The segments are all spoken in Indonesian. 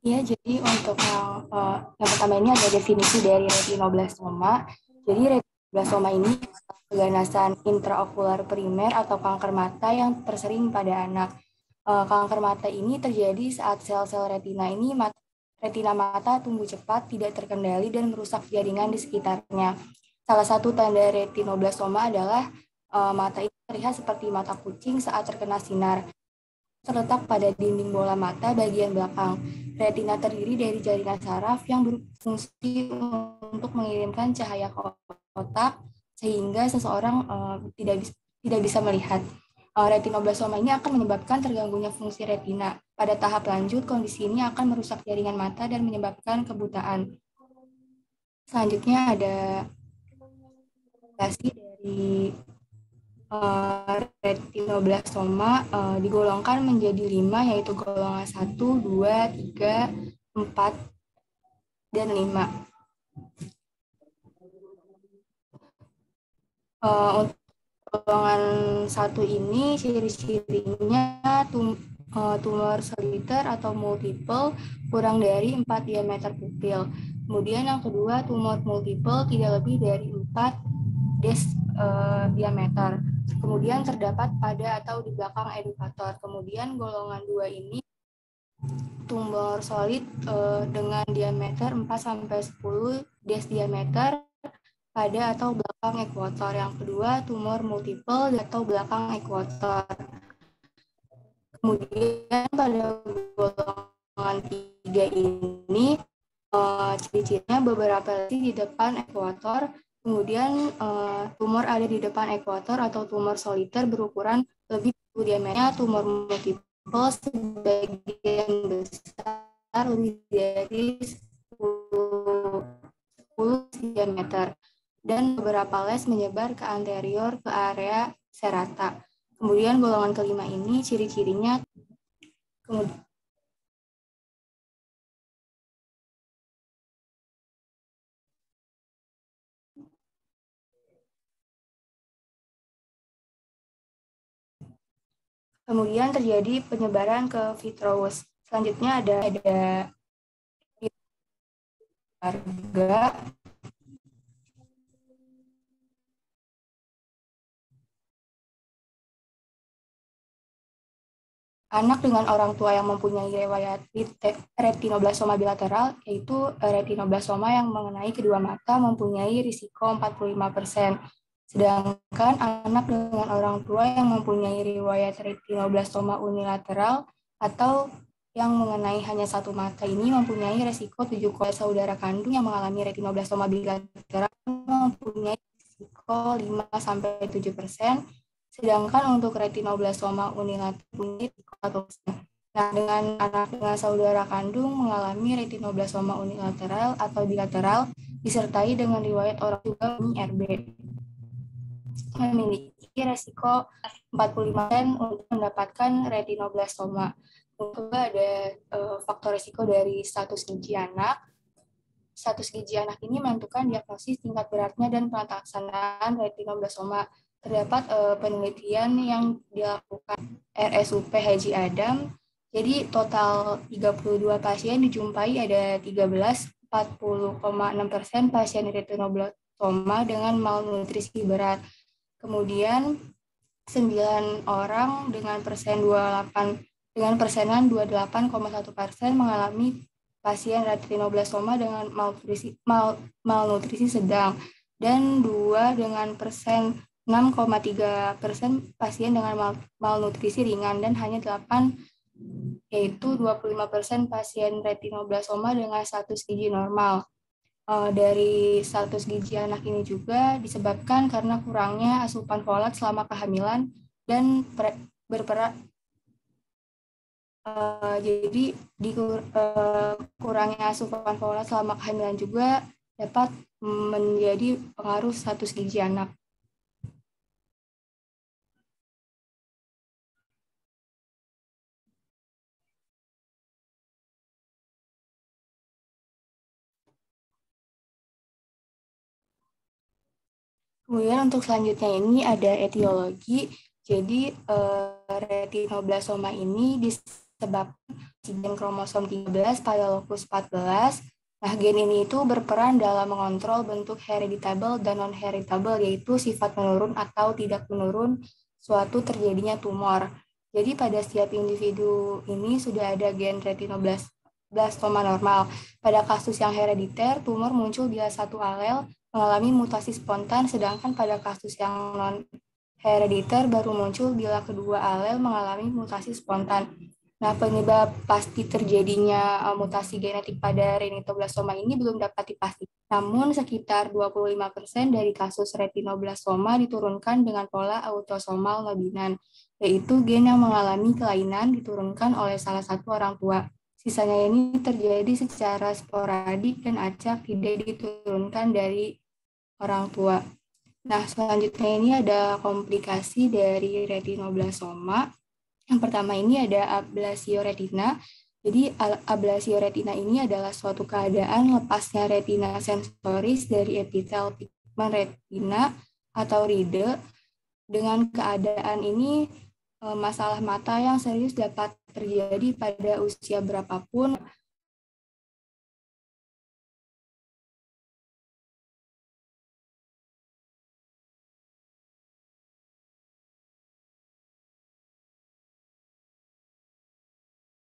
Ya, jadi untuk yang pertama ini ada definisi dari retinoblastoma. Jadi retinoblastoma ini keganasan intraokular primer atau kanker mata yang tersering pada anak. Kanker mata ini terjadi saat sel-sel retina mata tumbuh cepat, tidak terkendali dan merusak jaringan di sekitarnya. Salah satu tanda retinoblastoma adalah mata itu terlihat seperti mata kucing saat terkena sinar, terletak pada dinding bola mata bagian belakang. Retina terdiri dari jaringan saraf yang berfungsi untuk mengirimkan cahaya ke otak sehingga seseorang tidak bisa melihat. Retinoblastoma ini akan menyebabkan terganggunya fungsi retina. Pada tahap lanjut, kondisi ini akan merusak jaringan mata dan menyebabkan kebutaan. Selanjutnya ada klasifikasi dari retinoblastoma digolongkan menjadi 5, yaitu golongan 1, 2, 3, 4, dan 5. Untuk golongan 1 ini ciri-cirinya tumor soliter atau multiple kurang dari 4 diameter pupil. Kemudian yang kedua, tumor multiple tidak lebih dari 4 diameter. Kemudian terdapat pada atau di belakang edukator. Kemudian golongan 2 ini tumor solid dengan diameter 4-10 diameter pada atau belakang ekuator. Yang kedua, tumor multiple atau belakang ekuator. Kemudian pada golongan 3 ini ciri-cirinya beberapa lesi di depan ekuator, kemudian tumor ada di depan ekuator atau tumor soliter berukuran lebih diameternya, tumor multiple sebagian besar lebih dari 10 diameter, dan beberapa les menyebar ke anterior ke area serata. Kemudian golongan kelima ini ciri-cirinya kemudian terjadi penyebaran ke vitreous. Selanjutnya ada warga. Anak dengan orang tua yang mempunyai riwayat retinoblastoma bilateral, yaitu retinoblastoma yang mengenai kedua mata, mempunyai risiko 45%. Sedangkan anak dengan orang tua yang mempunyai riwayat retinoblastoma unilateral atau yang mengenai hanya satu mata ini mempunyai risiko 7. Saudara kandung yang mengalami retinoblastoma bilateral mempunyai risiko 5-7%. Sedangkan untuk retinoblastoma unilateral, nah, dengan anak dengan saudara kandung mengalami retinoblastoma unilateral atau bilateral disertai dengan riwayat orang tua RB, memiliki resiko 45% untuk mendapatkan retinoblastoma. Kedua ada faktor risiko dari status gizi anak. Status gizi anak ini menentukan diagnosis tingkat beratnya dan pelaksanaan retinoblastoma. Terdapat penelitian yang dilakukan RSUP Haji Adam. Jadi total 32 pasien dijumpai ada 40,6% pasien retinoblastoma dengan malnutrisi berat. Kemudian 9 orang dengan persenan 28,1% mengalami pasien retinoblastoma dengan malnutrisi sedang, dan 2 dengan persen 6,3% pasien dengan malnutrisi ringan, dan hanya 8, yaitu 25% pasien retinoblastoma dengan status gizi normal. Dari status gizi anak ini juga disebabkan karena kurangnya asupan folat selama kehamilan dan berperan. Jadi kurangnya asupan folat selama kehamilan juga dapat menjadi pengaruh status gizi anak. Kemudian untuk selanjutnya ini ada etiologi. Jadi retinoblastoma ini disebabkan gen kromosom 13 pada lokus 14. Nah, gen ini itu berperan dalam mengontrol bentuk hereditable dan non-hereditable, yaitu sifat menurun atau tidak menurun suatu terjadinya tumor. Jadi pada setiap individu ini sudah ada gen retinoblastoma normal. Pada kasus yang herediter, tumor muncul bila satu alel mengalami mutasi spontan, sedangkan pada kasus yang non-herediter baru muncul bila kedua alel mengalami mutasi spontan. Nah, penyebab pasti terjadinya mutasi genetik pada retinoblastoma ini belum dapat dipastikan. Namun, sekitar 25% dari kasus retinoblastoma diturunkan dengan pola autosomal dominan, yaitu gen yang mengalami kelainan diturunkan oleh salah satu orang tua. Sisanya ini terjadi secara sporadik dan acak, tidak diturunkan dari orang tua. Nah, selanjutnya ini ada komplikasi dari retinoblastoma. Yang pertama ini ada ablasio retina. Jadi ablasio retina ini adalah suatu keadaan lepasnya retina sensoris dari epitel pigmen retina atau ride. Dengan keadaan ini, masalah mata yang serius dapat terjadi pada usia berapapun.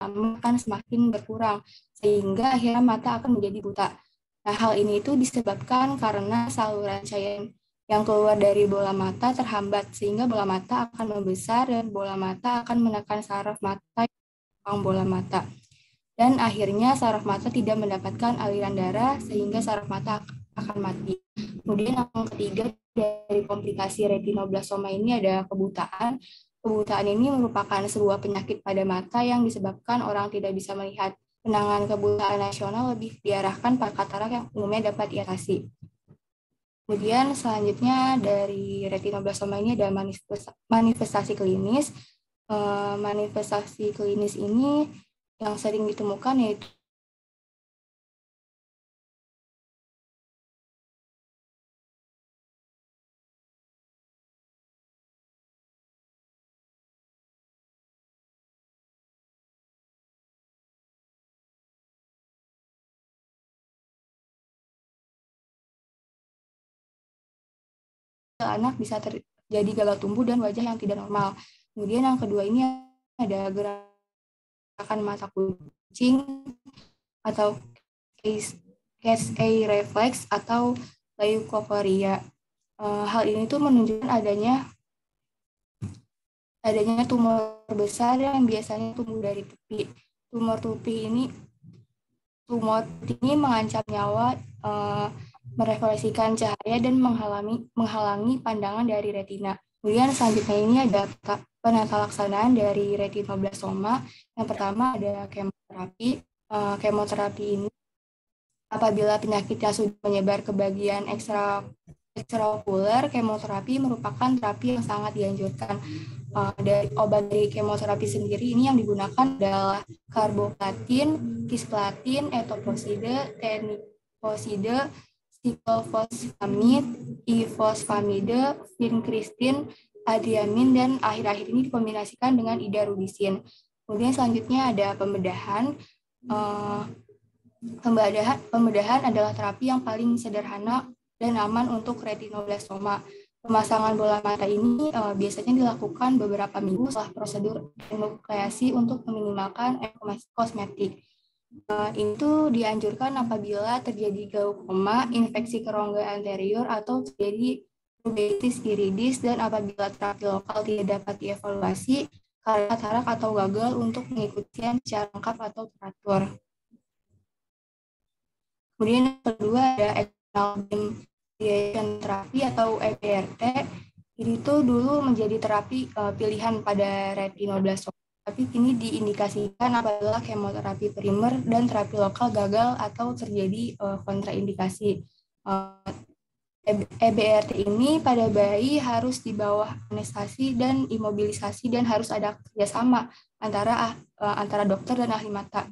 Akan semakin berkurang, sehingga akhirnya mata akan menjadi buta. Nah, hal ini itu disebabkan karena saluran cairan yang keluar dari bola mata terhambat, sehingga bola mata akan membesar dan bola mata akan menekan saraf mata yang bola mata. Dan akhirnya saraf mata tidak mendapatkan aliran darah, sehingga saraf mata akan mati. Kemudian yang ketiga dari komplikasi retinoblastoma ini ada kebutaan. Kebutaan ini merupakan sebuah penyakit pada mata yang disebabkan orang tidak bisa melihat. Penanganan kebutaan nasional lebih diarahkan pada katarak yang umumnya dapat diatasi. Kemudian selanjutnya dari retinoblastoma ini ada manifestasi klinis. Manifestasi klinis ini yang sering ditemukan yaitu anak bisa terjadi gagal tumbuh dan wajah yang tidak normal. Kemudian yang kedua ini ada gerakan mata kucing atau case reflex atau leukoplakia. Hal ini tuh menunjukkan adanya tumor besar yang biasanya tumbuh dari tepi. Tumor ini mengancam nyawa, merefleksikan cahaya dan menghalangi pandangan dari retina. Kemudian selanjutnya ini ada penata laksanaan dari retinoblastoma. Yang pertama ada kemoterapi. Kemoterapi ini apabila penyakitnya sudah menyebar ke bagian ekstraokuler, kemoterapi merupakan terapi yang sangat dianjurkan. Dari obat dari kemoterapi sendiri ini yang digunakan adalah karboplatin, kisplatin, etoposide, teniposide, siklofosfamid, ifosfamide, vincristin, adriamin, dan akhir-akhir ini dikombinasikan dengan idarubisin. Kemudian selanjutnya ada pembedahan. Pembedahan adalah terapi yang paling sederhana dan aman untuk retinoblastoma. Pemasangan bola mata ini biasanya dilakukan beberapa minggu setelah prosedur enukleasi untuk meminimalkan kosmetik. Itu dianjurkan apabila terjadi glaukoma, infeksi kerongga anterior, atau terjadi uveitis iridis, dan apabila terapi lokal tidak dapat dievaluasi karena katarak atau gagal untuk mengikutinya secara lengkap atau teratur. Kemudian yang kedua ada external beam terapi atau EBRT. Ini tuh dulu menjadi terapi pilihan pada retinoblastoma, tapi kini diindikasikan apabila kemoterapi primer dan terapi lokal gagal atau terjadi kontraindikasi. EBRT ini pada bayi harus di bawah anestesi dan imobilisasi dan harus ada kerjasama antara dokter dan ahli mata.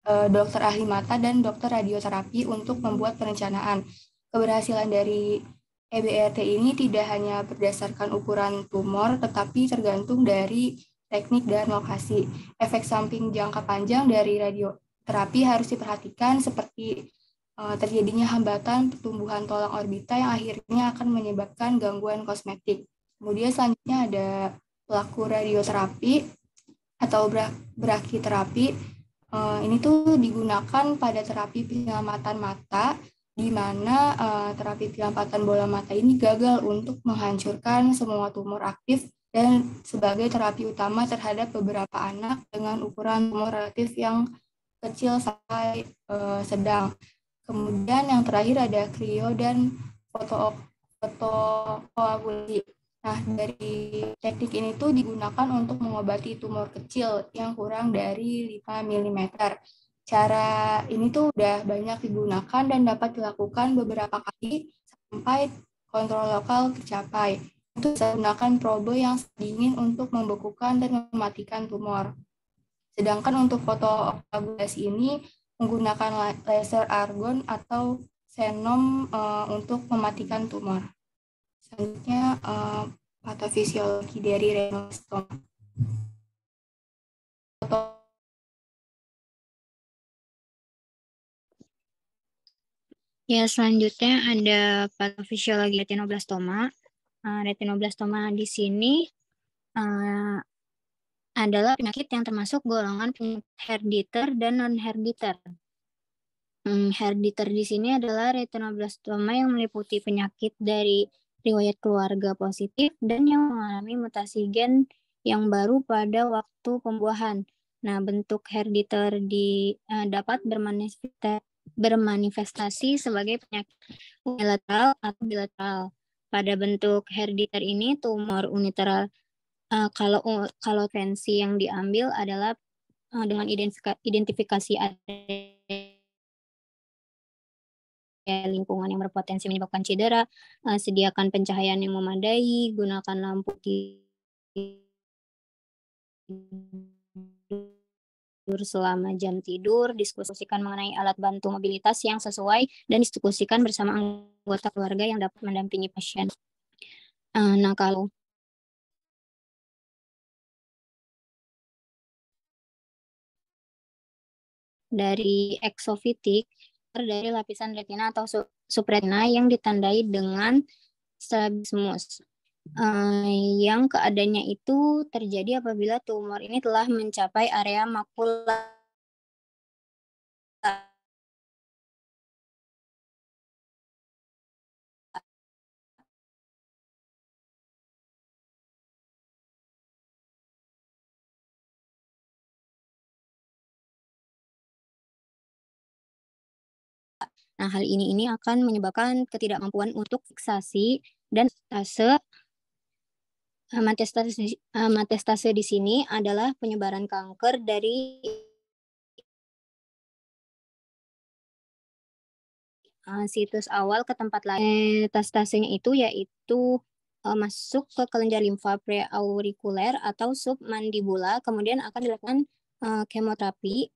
Dokter ahli mata dan dokter radioterapi untuk membuat perencanaan. Keberhasilan dari EBRT ini tidak hanya berdasarkan ukuran tumor, tetapi tergantung dari teknik dan lokasi. Efek samping jangka panjang dari radioterapi harus diperhatikan seperti terjadinya hambatan pertumbuhan tulang orbita yang akhirnya akan menyebabkan gangguan kosmetik. Kemudian selanjutnya ada pelaku radioterapi atau brachyterapi. Ini tuh digunakan pada terapi penyelamatan mata, di mana terapi penyelamatan bola mata ini gagal untuk menghancurkan semua tumor aktif dan sebagai terapi utama terhadap beberapa anak dengan ukuran tumor relatif yang kecil sampai sedang. Kemudian yang terakhir ada krio dan fotokoagulasi. Nah, dari teknik ini tuh digunakan untuk mengobati tumor kecil yang kurang dari 5 mm. Cara ini tuh udah banyak digunakan dan dapat dilakukan beberapa kali sampai kontrol lokal tercapai. Itu bisa menggunakan probe yang dingin untuk membekukan dan mematikan tumor. Sedangkan untuk fotokoagulasi ini menggunakan laser argon atau xenom untuk mematikan tumor. Selanjutnya, patofisiologi dari retinoblastoma. Ya, selanjutnya ada patofisiologi retinoblastoma. Retinoblastoma di sini adalah penyakit yang termasuk golongan penyakit herediter dan non-herediter. Herediter di sini adalah retinoblastoma yang meliputi penyakit dari riwayat keluarga positif dan yang mengalami mutasi gen yang baru pada waktu pembuahan. Nah, bentuk herediter dapat bermanifestasi sebagai penyakit unilateral atau bilateral. Pada bentuk herediter ini, tumor unilateral kalau vensi yang diambil adalah dengan identifikasi lingkungan yang berpotensi menyebabkan cedera, sediakan pencahayaan yang memadai, gunakan lampu tidur selama jam tidur, diskusikan mengenai alat bantu mobilitas yang sesuai, dan diskusikan bersama anggota keluarga yang dapat mendampingi pasien. Nah, kalau dari eksofitik dari lapisan retina atau subretina yang ditandai dengan strabismus, yang keadaannya itu terjadi apabila tumor ini telah mencapai area makula. Nah, hal ini akan menyebabkan ketidakmampuan untuk fiksasi dan metastase di sini adalah penyebaran kanker dari situs awal ke tempat lain. Metastasenya itu yaitu masuk ke kelenjar limfa preaurikuler atau submandibula, kemudian akan dilakukan kemoterapi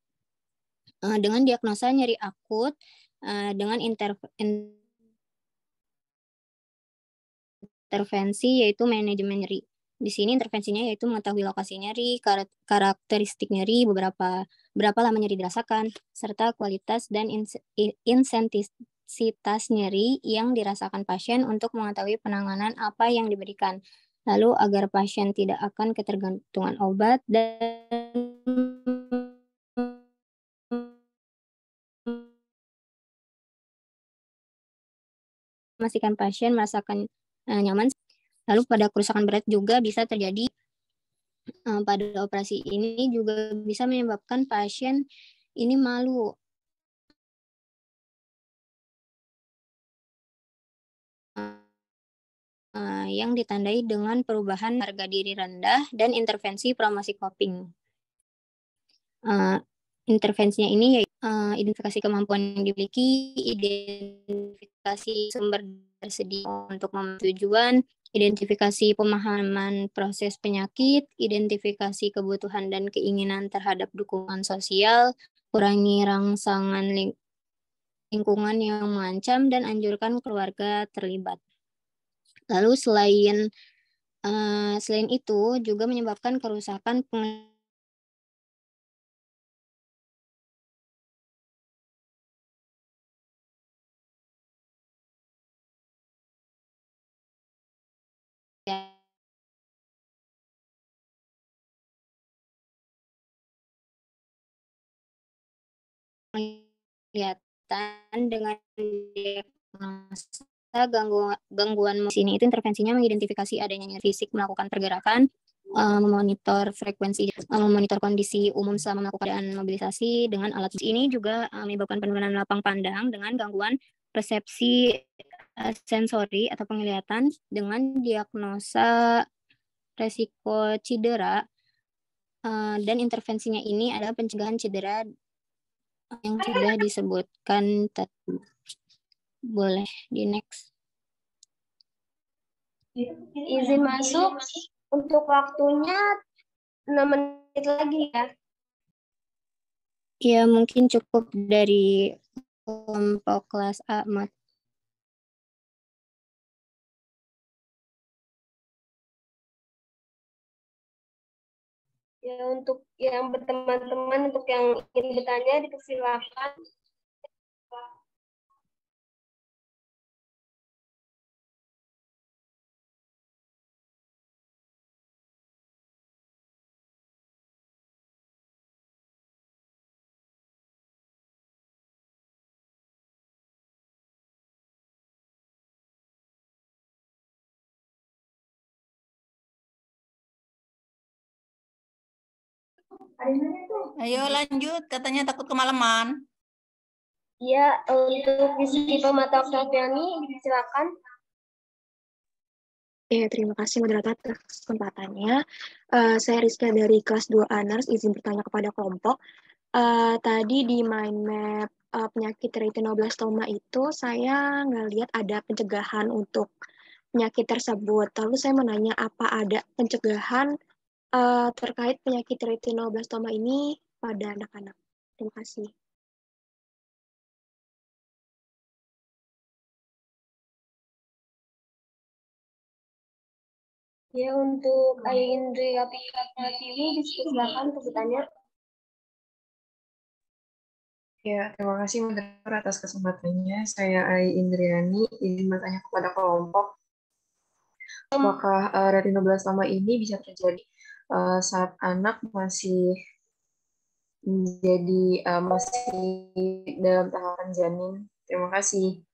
dengan diagnosa nyeri akut dengan intervensi yaitu manajemen nyeri. Di sini intervensinya yaitu mengetahui lokasi nyeri, karakteristik nyeri, berapa lama nyeri dirasakan, serta kualitas dan intensitas nyeri yang dirasakan pasien untuk mengetahui penanganan apa yang diberikan. Lalu agar pasien tidak akan ketergantungan obat dan memastikan pasien merasakan nyaman. Lalu pada kerusakan berat juga bisa terjadi pada operasi ini juga bisa menyebabkan pasien ini malu. Yang ditandai dengan perubahan harga diri rendah dan intervensi promosi coping. Intervensinya ini yaitu identifikasi kemampuan yang dimiliki, identifikasi sumber tersedia untuk memenuhi tujuan, identifikasi pemahaman proses penyakit, identifikasi kebutuhan dan keinginan terhadap dukungan sosial, kurangi rangsangan lingkungan yang mengancam, dan anjurkan keluarga terlibat. Lalu selain itu juga menyebabkan kerusakan penglihatan dengan diagnosa gangguan ini. Itu intervensinya mengidentifikasi adanya nyeri fisik, melakukan pergerakan, memonitor frekuensi, memonitor kondisi umum selama melakukan keadaan mobilisasi dengan alat ini juga menyebabkan penurunan lapang pandang dengan gangguan persepsi sensori atau penglihatan dengan diagnosa resiko cedera, dan intervensinya ini adalah pencegahan cedera yang sudah disebutkan tadi. Boleh di next. Izin masuk untuk waktunya 6 menit lagi ya. Ya, mungkin cukup dari kelompok kelas A, Mat. Ya, untuk yang berteman-teman, untuk yang ingin bertanya, dipersilakan. Ayo lanjut, katanya takut kemalaman. Ya, untuk Rizky Pemata Oktaviani, silakan. Ya, terima kasih moderator atas kesempatannya. Saya Rizka dari kelas 2 Honors, izin bertanya kepada kelompok. Tadi di mind map penyakit retinoblastoma itu saya ngelihat ada pencegahan untuk penyakit tersebut. Lalu saya menanya apa ada pencegahan terkait penyakit retinoblastoma ini pada anak-anak. Terima kasih. Ya, untuk Ayu Indri Apikatiwi, silakan untuk bertanya. Ya, terima kasih moderator atas kesempatannya. Saya Ai Indriani, izin bertanya kepada kelompok. Apakah retinoblastoma ini bisa terjadi saat anak masih dalam tahapan janin? Terima kasih.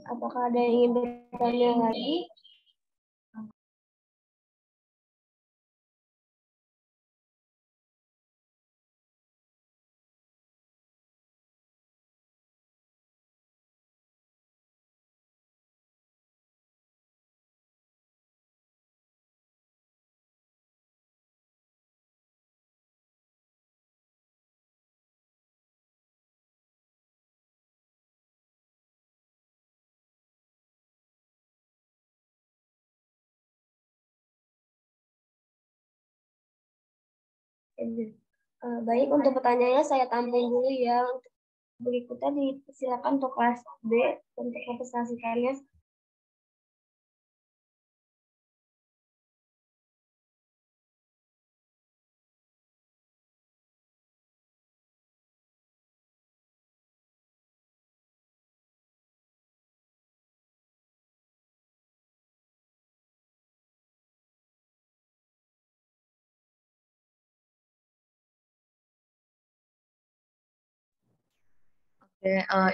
Apakah ada yang ingin bertanya lagi? Baik, untuk pertanyaannya saya tampung dulu ya. Untuk berikutnya dipersilakan untuk kelas B untuk representasikannya.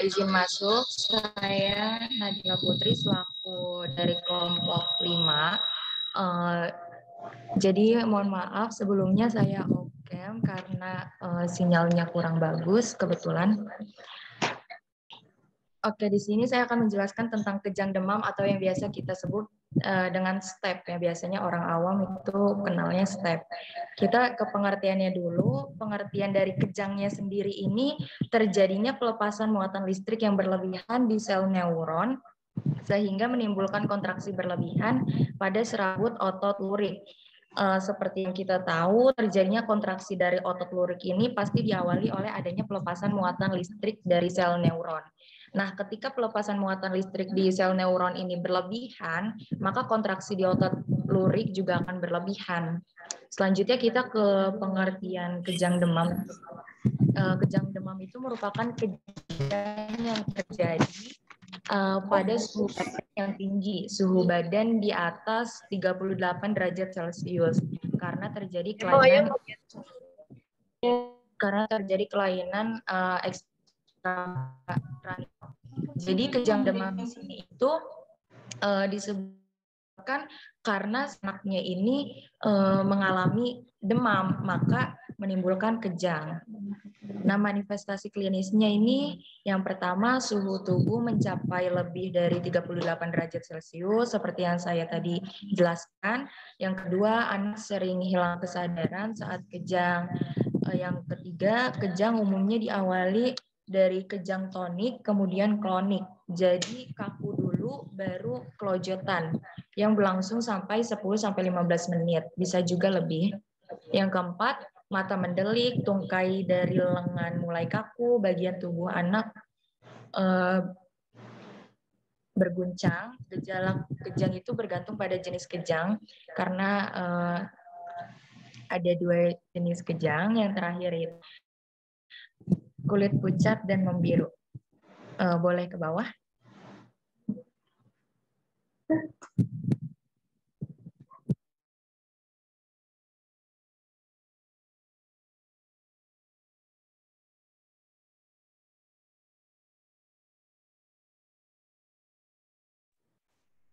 Izin masuk, saya Nadila Putri selaku dari kelompok 5. Jadi mohon maaf sebelumnya saya off-cam karena sinyalnya kurang bagus kebetulan. Oke, di sini saya akan menjelaskan tentang kejang demam atau yang biasa kita sebut dengan step ya. Biasanya orang awam itu kenalnya step. Kita ke pengertiannya dulu. Pengertian dari kejangnya sendiri ini terjadinya pelepasan muatan listrik yang berlebihan di sel neuron sehingga menimbulkan kontraksi berlebihan pada serabut otot lurik. seperti yang kita tahu, terjadinya kontraksi dari otot lurik ini pasti diawali oleh adanya pelepasan muatan listrik dari sel neuron. Nah, ketika pelepasan muatan listrik di sel neuron ini berlebihan, maka kontraksi di otot lurik juga akan berlebihan. Selanjutnya kita ke pengertian kejang demam. Kejang demam itu merupakan kejang yang terjadi pada suhu badan yang tinggi, suhu badan di atas 38 derajat Celcius karena terjadi kelainan ekstrakranial. Jadi kejang demam di sini itu disebabkan karena anaknya ini mengalami demam, maka menimbulkan kejang. Nah, manifestasi klinisnya ini yang pertama suhu tubuh mencapai lebih dari 38 derajat Celcius seperti yang saya tadi jelaskan. Yang kedua, anak sering hilang kesadaran saat kejang. Yang ketiga, kejang umumnya diawali dari kejang tonik kemudian klonik. Jadi kaku dulu baru kelojotan yang berlangsung sampai 10-15 menit, bisa juga lebih. Yang keempat, mata mendelik, tungkai dari lengan mulai kaku, bagian tubuh anak berguncang. Gejala kejang itu bergantung pada jenis kejang, karena ada 2 jenis kejang. Yang terakhir itu kulit pucat dan membiru. Boleh ke bawah.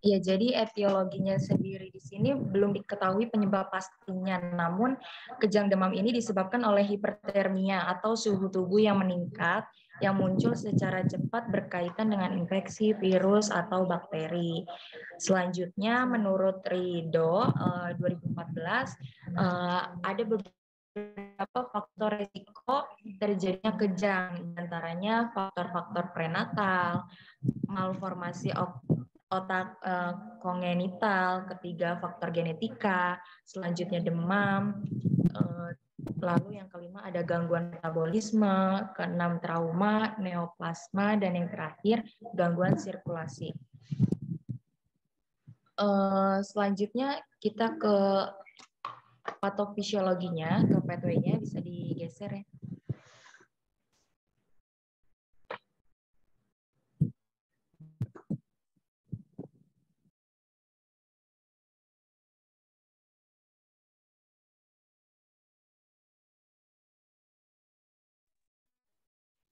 Ya, jadi etiologinya sendiri di sini belum diketahui penyebab pastinya. Namun, kejang demam ini disebabkan oleh hipertermia atau suhu tubuh yang meningkat yang muncul secara cepat berkaitan dengan infeksi virus atau bakteri. Selanjutnya, menurut Rido 2014 ada beberapa faktor risiko terjadinya kejang, antaranya faktor-faktor prenatal, malformasi otak kongenital, ketiga faktor genetika, selanjutnya demam, lalu yang kelima ada gangguan metabolisme, keenam trauma, neoplasma, dan yang terakhir gangguan sirkulasi. Selanjutnya kita ke patofisiologinya, ke pathway-nya, bisa digeser ya.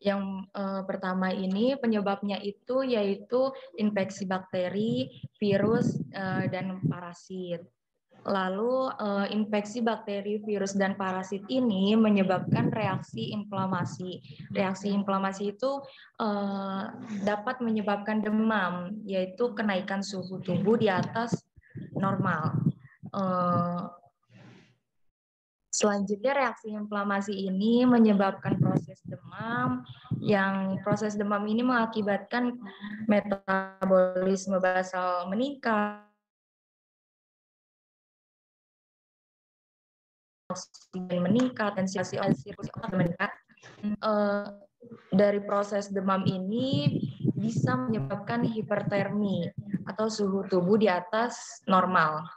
Yang pertama ini penyebabnya itu yaitu infeksi bakteri, virus, dan parasit. Lalu infeksi bakteri, virus, dan parasit ini menyebabkan reaksi inflamasi. Reaksi inflamasi itu dapat menyebabkan demam, yaitu kenaikan suhu tubuh di atas normal. Selanjutnya reaksi inflamasi ini menyebabkan proses demam, yang proses demam ini mengakibatkan metabolisme basal meningkat, oksigen meningkat, dan sirkulasi otak meningkat. Dari proses demam ini bisa menyebabkan hipertermi atau suhu tubuh di atas normal.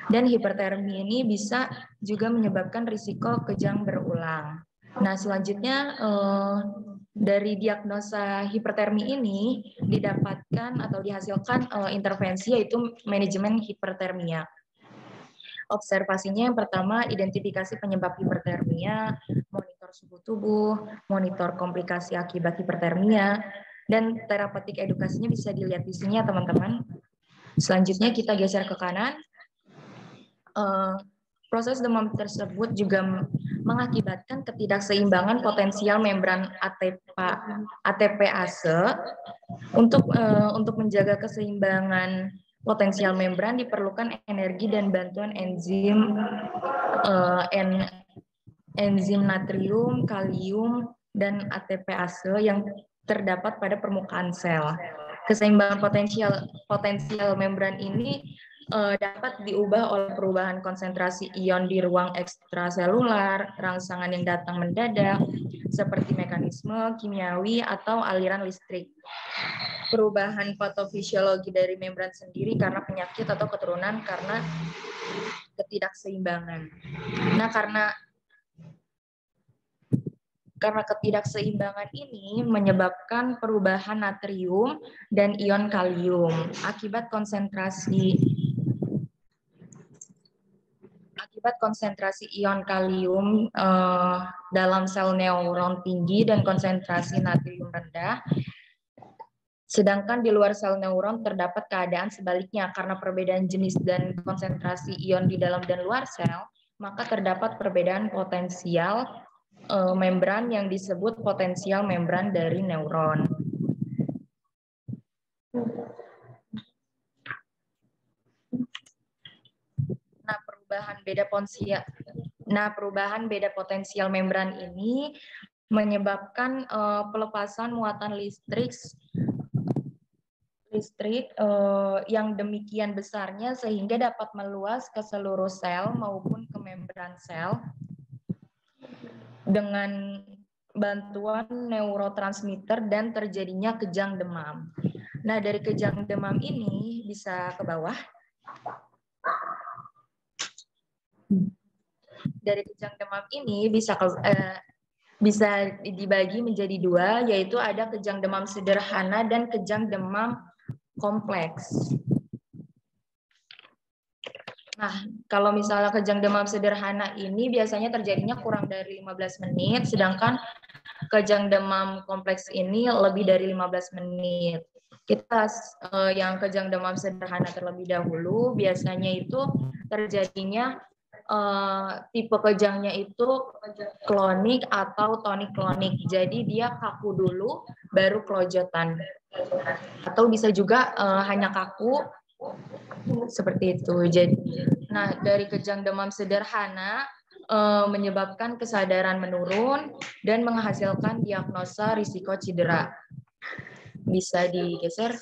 Dan hipertermi ini bisa juga menyebabkan risiko kejang berulang. Nah, selanjutnya dari diagnosa hipertermi ini didapatkan atau dihasilkan intervensi yaitu manajemen hipertermia. Observasinya yang pertama, identifikasi penyebab hipertermia, monitor suhu tubuh, monitor komplikasi akibat hipertermia, dan terapeutik edukasinya bisa dilihat di sini ya teman-teman. Selanjutnya kita geser ke kanan. Proses demam tersebut juga mengakibatkan ketidakseimbangan potensial membran ATPase. Untuk menjaga keseimbangan potensial membran diperlukan energi dan bantuan enzim natrium, kalium, dan ATPase yang terdapat pada permukaan sel. Keseimbangan potensial membran ini dapat diubah oleh perubahan konsentrasi ion di ruang ekstraselular, rangsangan yang datang mendadak, seperti mekanisme kimiawi atau aliran listrik. Perubahan patofisiologi dari membran sendiri karena penyakit atau keturunan karena ketidakseimbangan. Nah, karena ketidakseimbangan ini menyebabkan perubahan natrium dan ion kalium akibat konsentrasi ion kalium dalam sel neuron tinggi dan konsentrasi natrium rendah. Sedangkan di luar sel neuron terdapat keadaan sebaliknya karena perbedaan jenis dan konsentrasi ion di dalam dan luar sel, maka terdapat perbedaan potensial membran yang disebut potensial membran dari neuron. Nah, perubahan beda potensial membran ini menyebabkan pelepasan muatan listrik yang demikian besarnya sehingga dapat meluas ke seluruh sel maupun ke membran sel dengan bantuan neurotransmitter dan terjadinya kejang demam. Nah, dari kejang demam ini bisa ke bawah. Dari kejang demam ini bisa dibagi menjadi dua, yaitu ada kejang demam sederhana dan kejang demam kompleks. Nah, kalau misalnya kejang demam sederhana ini biasanya terjadinya kurang dari 15 menit, sedangkan kejang demam kompleks ini lebih dari 15 menit. Kita yang kejang demam sederhana terlebih dahulu, biasanya itu terjadinya tipe kejangnya itu klonik atau tonik klonik. Jadi dia kaku dulu, baru kelojotan. Atau bisa juga hanya kaku, seperti itu. Jadi, nah dari kejang demam sederhana menyebabkan kesadaran menurun dan menghasilkan diagnosa risiko cedera. Bisa digeser.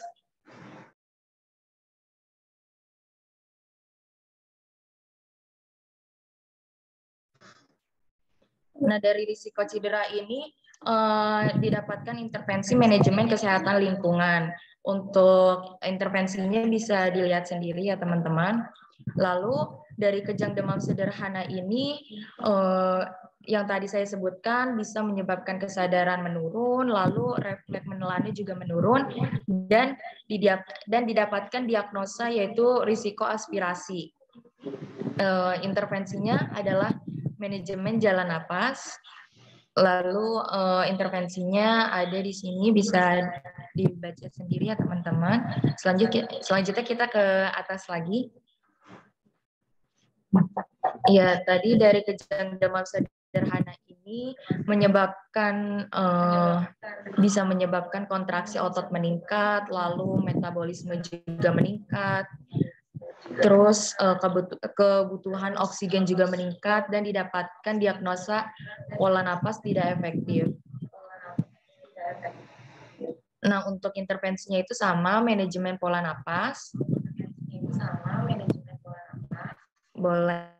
Nah, dari risiko cedera ini didapatkan intervensi manajemen kesehatan lingkungan. Untuk intervensinya bisa dilihat sendiri ya teman-teman. Lalu dari kejang demam sederhana ini yang tadi saya sebutkan bisa menyebabkan kesadaran menurun, lalu refleks menelannya juga menurun, dan didapatkan diagnosa yaitu risiko aspirasi. Intervensinya adalah manajemen jalan napas. Lalu intervensinya ada di sini, bisa dibaca sendiri ya teman-teman. Selanjutnya kita ke atas lagi. Ya, tadi dari kejang demam sederhana ini bisa menyebabkan kontraksi otot meningkat, lalu metabolisme juga meningkat. Terus kebutuhan oksigen juga meningkat dan didapatkan diagnosa pola napas tidak efektif. Nah, untuk intervensinya itu sama, manajemen pola napas. Boleh.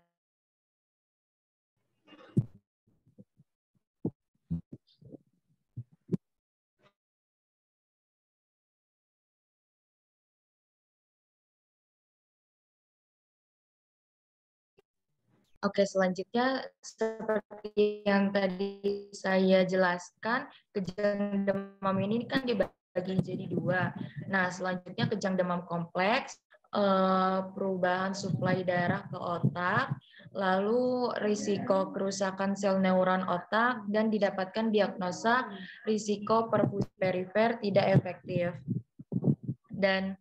Oke, selanjutnya seperti yang tadi saya jelaskan, kejang demam ini kan dibagi jadi dua. Nah, selanjutnya kejang demam kompleks, perubahan suplai darah ke otak, lalu risiko kerusakan sel neuron otak, dan didapatkan diagnosa risiko perfusi perifer tidak efektif. Dan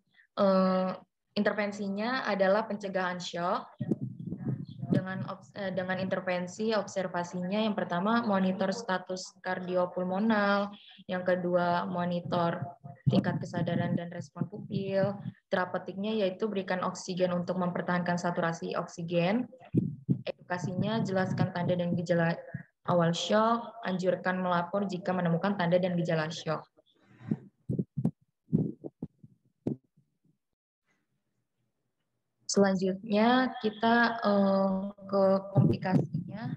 intervensinya adalah pencegahan shock, dengan intervensi observasinya yang pertama monitor status kardiopulmonal, yang kedua monitor tingkat kesadaran dan respon pupil, terapeutiknya yaitu berikan oksigen untuk mempertahankan saturasi oksigen, edukasinya jelaskan tanda dan gejala awal shock, anjurkan melapor jika menemukan tanda dan gejala shock. Selanjutnya kita ke komplikasinya.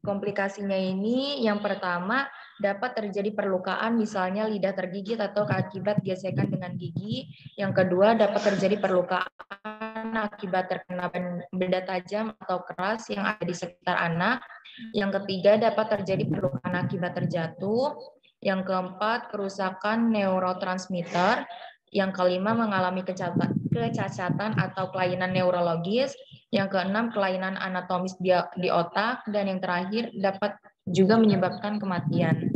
Komplikasinya ini yang pertama dapat terjadi perlukaan misalnya lidah tergigit atau akibat gesekan dengan gigi. Yang kedua dapat terjadi perlukaan akibat terkena benda tajam atau keras yang ada di sekitar anak. Yang ketiga dapat terjadi perlukaan akibat terjatuh. Yang keempat kerusakan neurotransmitter. Yang kelima mengalami kecacatan atau kelainan neurologis. Yang keenam, kelainan anatomis di otak. Dan yang terakhir, dapat juga menyebabkan kematian.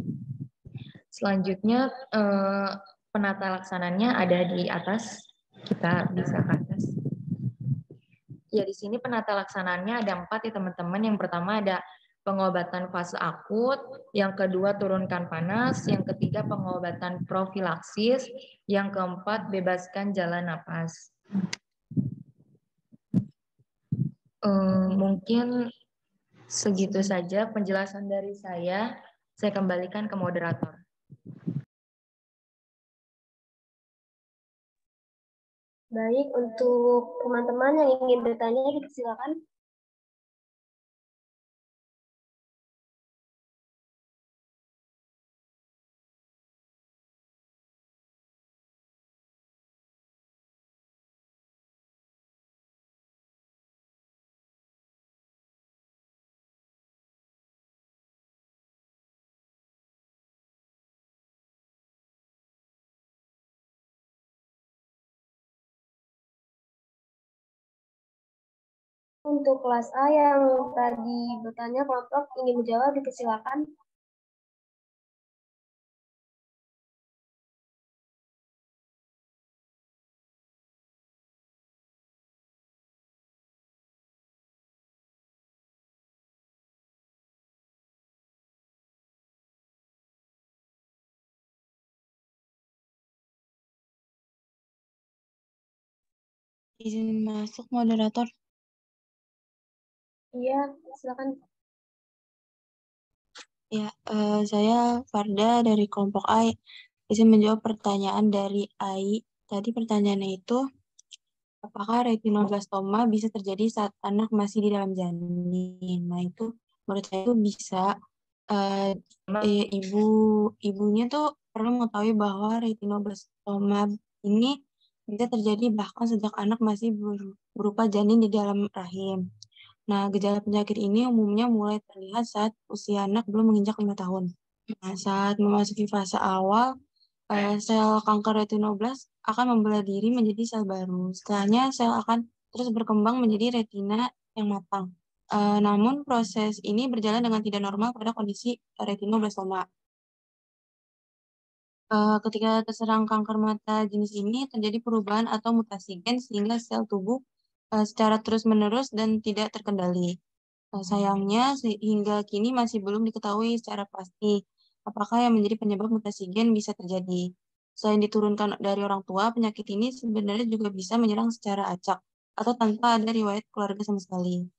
Selanjutnya, penata laksananya ada di atas. Kita bisa ke atas. Ya, di sini penata laksananya ada 4 ya teman-teman. Yang pertama ada pengobatan fase akut. Yang kedua, turunkan panas. Yang ketiga, pengobatan profilaksis. Yang keempat, bebaskan jalan napas. Mungkin segitu saja penjelasan dari saya. Saya kembalikan ke moderator. Baik, untuk teman-teman yang ingin bertanya, silakan. Untuk kelas A yang tadi bertanya kelompok ingin menjawab, dipersilakan. Izin masuk moderator. Iya, silakan. Ya, saya Farda dari kelompok A. Izin menjawab pertanyaan dari AI. Tadi pertanyaannya itu, apakah retinoblastoma bisa terjadi saat anak masih di dalam janin? Nah, itu menurut saya itu bisa. Ibunya tuh perlu mengetahui bahwa retinoblastoma ini bisa terjadi bahkan sejak anak masih berupa janin di dalam rahim. Nah, gejala penyakit ini umumnya mulai terlihat saat usia anak belum menginjak 5 tahun. Nah, saat memasuki fase awal, sel kanker retinoblast akan membelah diri menjadi sel baru. Setelahnya, sel akan terus berkembang menjadi retina yang matang. Namun, proses ini berjalan dengan tidak normal pada kondisi retinoblastoma. Ketika terserang kanker mata jenis ini, terjadi perubahan atau mutasi gen sehingga sel tubuh secara terus-menerus dan tidak terkendali. Sayangnya, hingga kini masih belum diketahui secara pasti apakah yang menjadi penyebab mutasi gen bisa terjadi. Selain diturunkan dari orang tua, penyakit ini sebenarnya juga bisa menyerang secara acak atau tanpa ada riwayat keluarga sama sekali.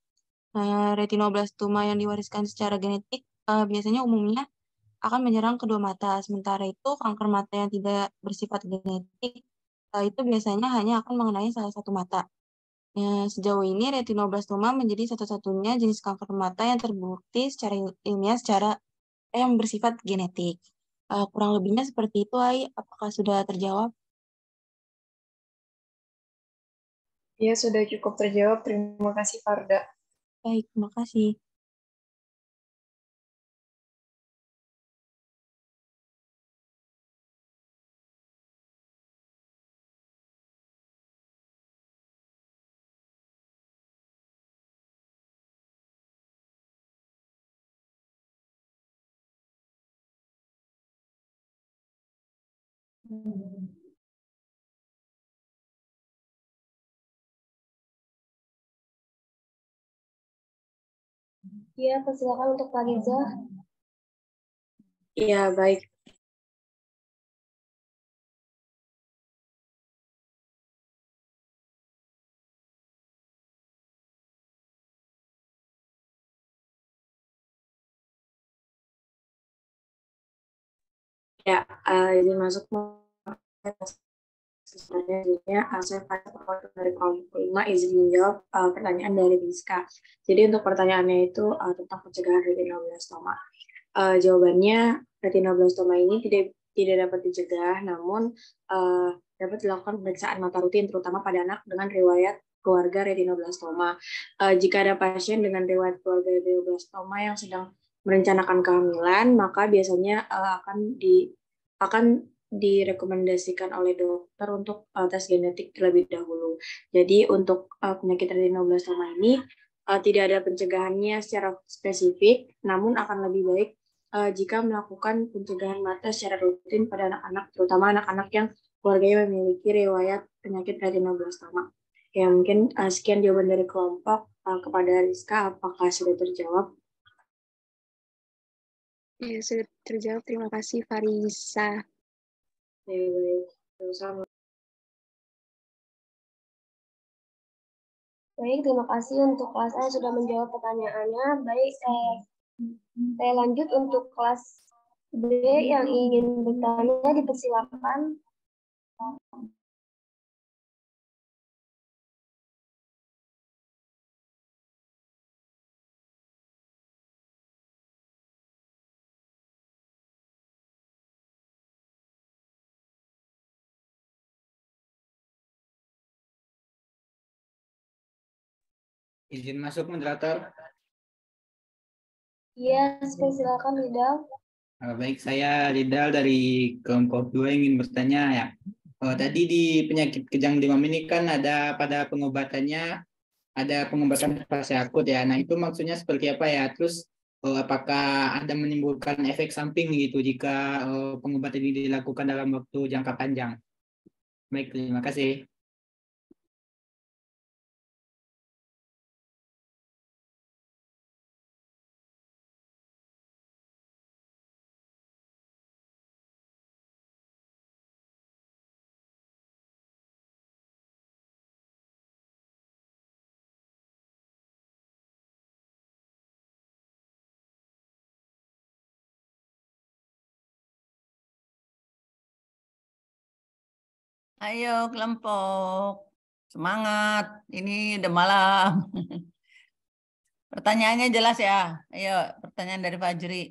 Retinoblastoma yang diwariskan secara genetik biasanya umumnya akan menyerang kedua mata. Sementara itu, kanker mata yang tidak bersifat genetik itu biasanya hanya akan mengenai salah satu mata. Sejauh ini retinoblastoma menjadi satu-satunya jenis kanker mata yang terbukti secara ilmiah yang bersifat genetik. Kurang lebihnya seperti itu, Ai. Apakah sudah terjawab? Ya, sudah cukup terjawab. Terima kasih, Farda. Baik, terima kasih. Iya, persilakan untuk Pak Riza. Iya, baik. Ya, izin masuk sebenarnya saya dari kelompok 5 izin menjawab pertanyaan dari Rizka. Jadi untuk pertanyaannya itu tentang pencegahan retinoblastoma. Jawabannya retinoblastoma ini tidak dapat dicegah, namun dapat dilakukan pemeriksaan mata rutin terutama pada anak dengan riwayat keluarga retinoblastoma. Jika ada pasien dengan riwayat keluarga retinoblastoma yang sedang merencanakan kehamilan, maka biasanya akan direkomendasikan oleh dokter untuk tes genetik terlebih dahulu. Jadi untuk penyakit retinoblastoma ini tidak ada pencegahannya secara spesifik, namun akan lebih baik jika melakukan pencegahan mata secara rutin pada anak-anak, terutama anak-anak yang keluarganya memiliki riwayat penyakit retinoblastoma. Ya mungkin sekian jawaban dari kelompok. Kepada Rizka, apakah sudah terjawab? Ya, sudah terjawab. Terima kasih, Farisa. Baik. Sama. Baik, terima kasih untuk kelas A sudah menjawab pertanyaannya. Baik, saya lanjut untuk kelas B yang ingin bertanya dipersilakan. Izin masuk, moderator. Iya, silakan Ridal. Baik, saya Ridal dari kelompok 2 ingin bertanya ya. Tadi di penyakit kejang demam ini kan ada pada pengobatannya, ada pengobatan fase akut ya. Nah itu maksudnya seperti apa ya? Terus apakah ada menimbulkan efek samping gitu jika pengobatan ini dilakukan dalam waktu jangka panjang? Baik, terima kasih. Ayo kelompok, semangat. Ini udah malam. Pertanyaannya jelas ya. Ayo, pertanyaan dari Fajri.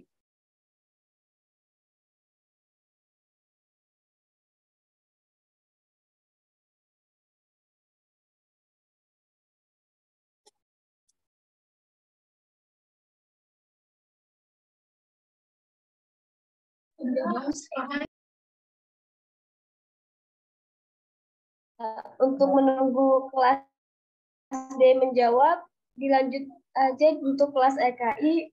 Untuk menunggu kelas D menjawab, dilanjut aja untuk kelas EKI.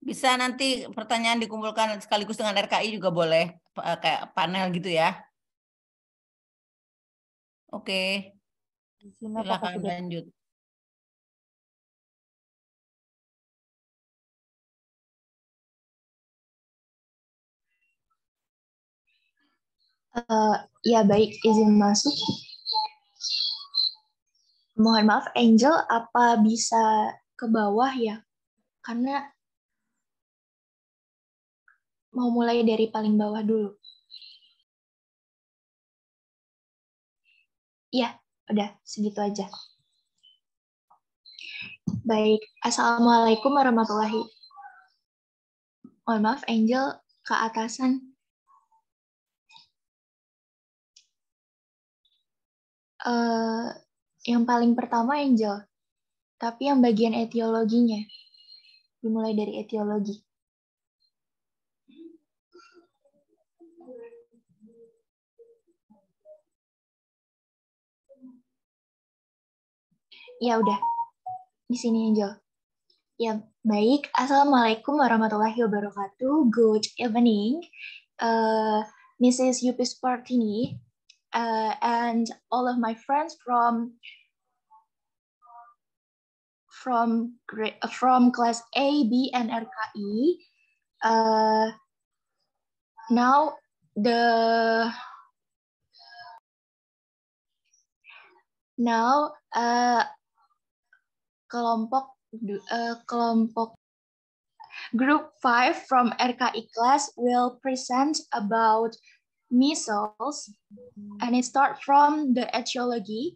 Bisa nanti pertanyaan dikumpulkan sekaligus dengan RKI juga boleh, kayak panel gitu ya. Oke, silakan lanjut. Ya baik, izin masuk. Mohon maaf, Angel, apa bisa ke bawah ya? Karena mau mulai dari paling bawah dulu. Ya, udah segitu aja. Baik, Assalamualaikum warahmatullahi. Mohon maaf, Angel, ke atasan. Yang paling pertama Angel, tapi yang bagian etiologinya. Dimulai dari etiologi. Ya udah, di sini Angel. Ya, baik. Assalamualaikum warahmatullahi wabarakatuh. Good evening. Mrs. Yupis Partini and all of my friends from class A, B, and RKI. Now Now, kelompok Group 5 from RKI class will present about measles, and it starts from the etiology.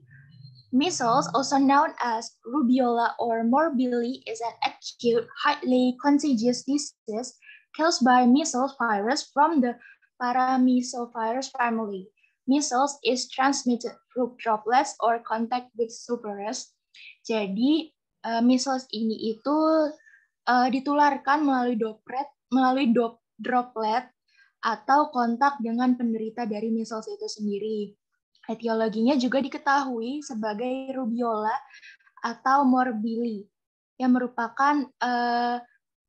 Measles, also known as rubiola or morbilli, is an acute, highly contagious disease caused by measles virus from the paramyxovirus family. Measles is transmitted through droplets or contact with sutures. Jadi, measles ini itu ditularkan melalui droplet atau kontak dengan penderita dari measles itu sendiri. Etiologinya juga diketahui sebagai rubiola atau morbilli, yang merupakan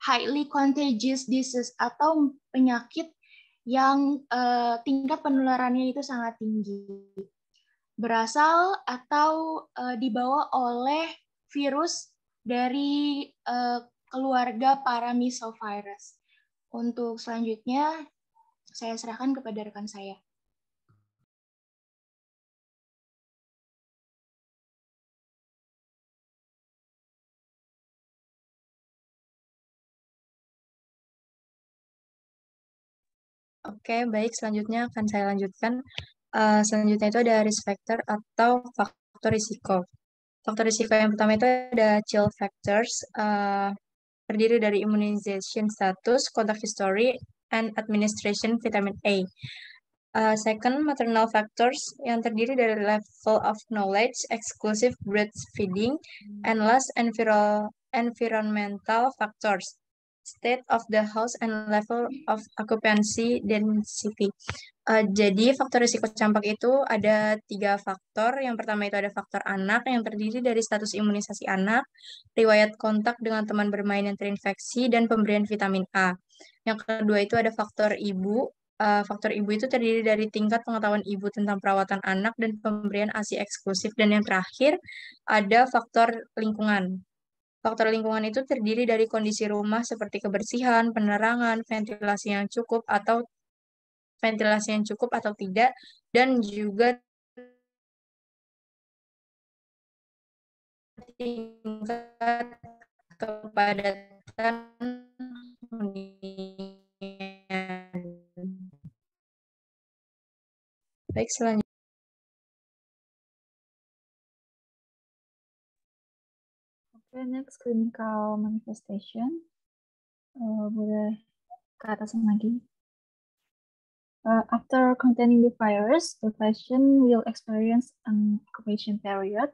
highly contagious disease atau penyakit yang tingkat penularannya itu sangat tinggi. Berasal atau dibawa oleh virus dari keluarga paramyxovirus. Untuk selanjutnya, saya serahkan kepada rekan saya. Oke, baik. Selanjutnya akan saya lanjutkan. Selanjutnya itu ada risk factor atau faktor risiko. Faktor risiko yang pertama itu ada chill factors, terdiri dari immunization status, contact history, and administration vitamin A. Second, maternal factors yang terdiri dari level of knowledge, exclusive breastfeeding, and last, environmental factors, state of the house, and level of occupancy density. Jadi faktor risiko campak itu ada 3 faktor. Yang pertama itu ada faktor anak yang terdiri dari status imunisasi anak, riwayat kontak dengan teman bermain yang terinfeksi, dan pemberian vitamin A. Yang kedua itu ada faktor ibu. Faktor ibu itu terdiri dari tingkat pengetahuan ibu tentang perawatan anak dan pemberian ASI eksklusif. Dan yang terakhir ada faktor lingkungan. Faktor lingkungan itu terdiri dari kondisi rumah seperti kebersihan, penerangan, ventilasi yang cukup atau tidak, dan juga tingkat kepadatan hunian. Baik, selanjutnya. Okay, next clinical manifestation. Boleh ke atas lagi. After containing the virus, the patient will experience an incubation period.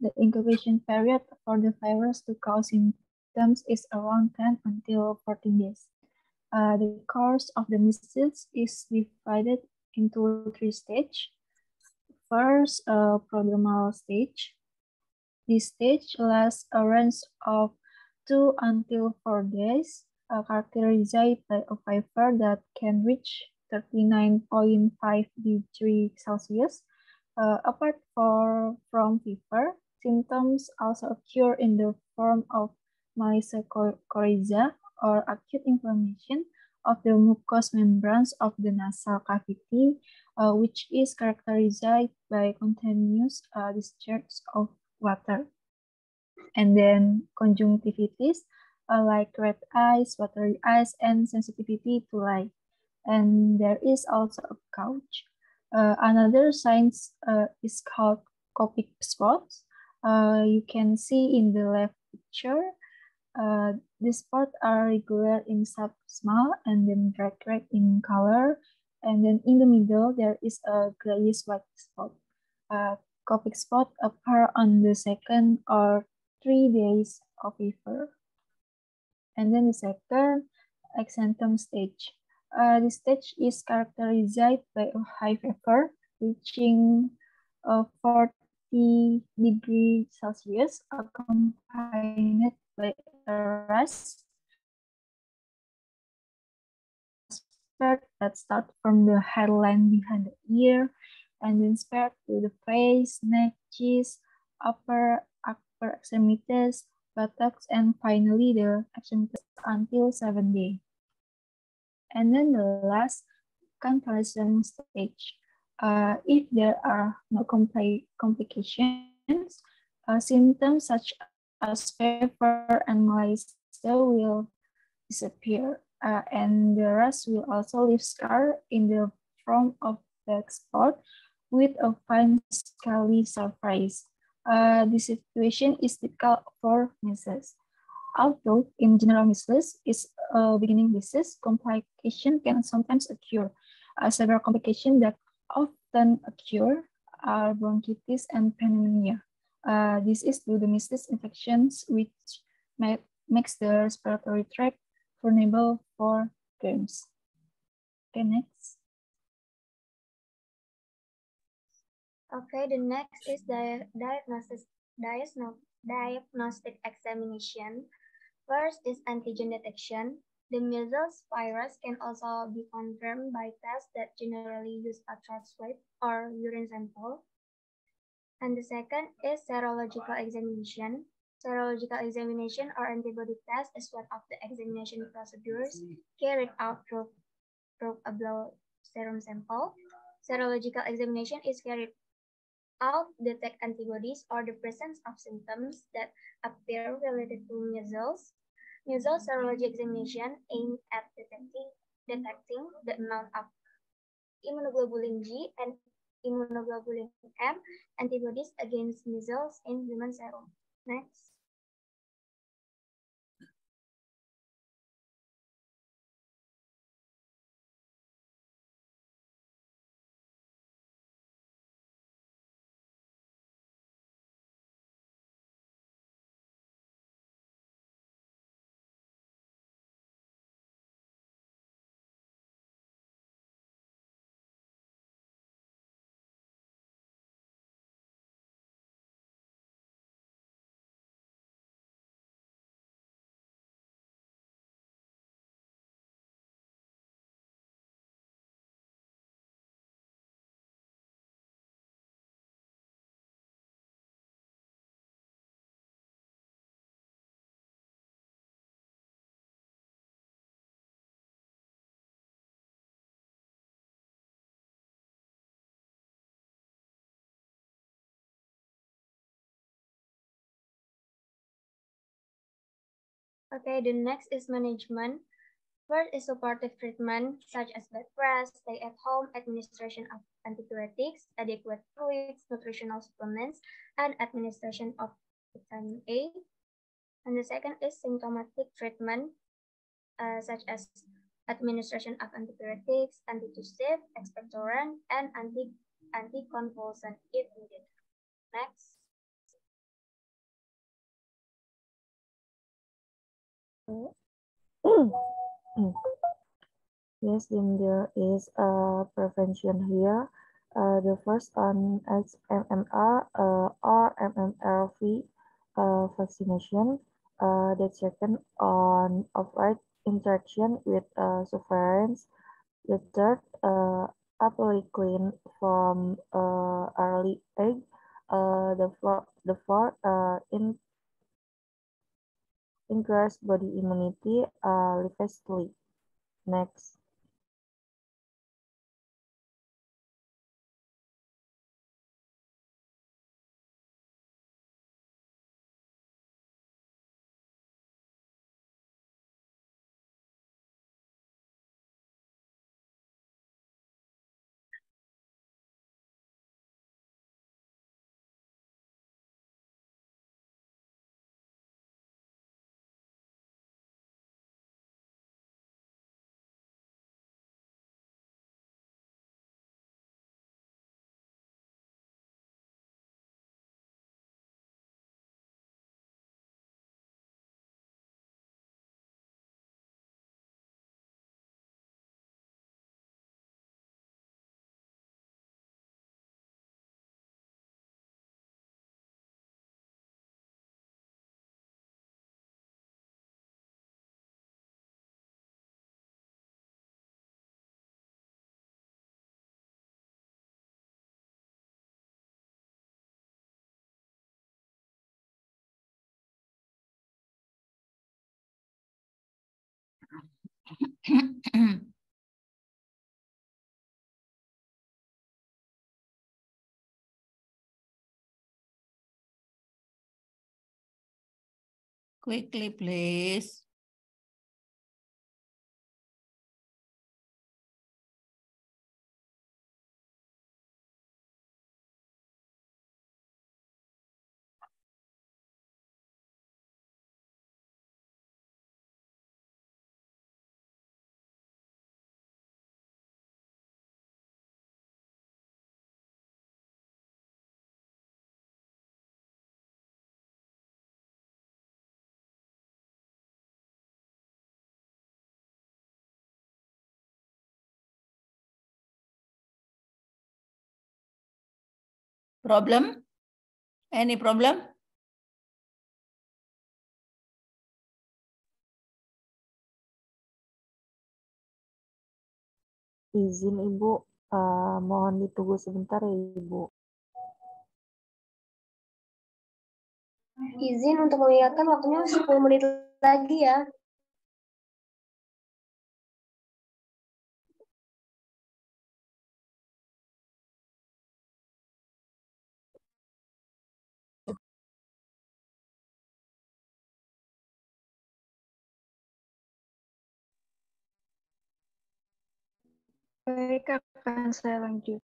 The incubation period for the virus to cause symptoms is around 10 until 14 days. The course of the measles is divided into 3 stages. First, prodromal stage. This stage lasts a range of 2 until 4 days, characterized by a fever that can reach 39.5 degrees Celsius. Apart from fever, symptoms also occur in the form of myxocoryza or acute inflammation of the mucous membranes of the nasal cavity, which is characterized by continuous discharge of water. And then conjunctivitis, like red eyes, watery eyes, and sensitivity to light. And there is also a couch. Another sign is called Kopic spots. You can see in the left picture. These spots are regular in subsmall and then bright red in color. And then in the middle, there is a grayish white spot. Kopic spot occur on the 2nd or 3 days of fever. And then the second exanthum stage. This stage is characterized by a high fever reaching 40 degrees Celsius, accompanied by a rash that starts from the hairline behind the ear and then spread to the face, neck, chest, upper extremities, buttocks, and finally the extremities until 7 days. And then the last convalescent stage. If there are no complications, symptoms such as fever and malaise will disappear, and the rest will also leave scar in the front of the spot with a fine scaly surface. This situation is typical for measles. Although in general measles is a beginning disease, complication can sometimes occur. Several complications that often occur are bronchitis and pneumonia. This is due to measles infections, which makes the respiratory tract vulnerable for germs. Okay, next. Okay, the next is the diagnostic examination. First is antigen detection. The measles virus can also be confirmed by tests that generally use a throat swab or urine sample. And the second is serological examination. Serological examination or antibody test is one of the examination procedures carried out through a blood serum sample. Serological examination is carried out to detect antibodies or the presence of symptoms that appear related to measles. Measles serology examination aimed at detecting the amount of immunoglobulin G and immunoglobulin M antibodies against measles in human serum. Next. Okay, the next is management. First is supportive treatment, such as bed rest, stay at home, administration of antipyretics, adequate fluids, nutritional supplements, and administration of vitamin A. And the second is symptomatic treatment, such as administration of antipyretics, antitussive, expectorant, and anticonvulsant if needed. Next. Yes, then there is a prevention here. The first on MMR or MMRV vaccination. The second on off-right interaction with surveillance. The third, clean from early age. The fourth, increase body immunity lively. Next. Quickly, please. Problem? Any problem? Izin Ibu, mohon ditunggu sebentar ya Ibu. Izin untuk mengingatkan waktunya 10 menit lagi ya. Baik, akan saya lanjut.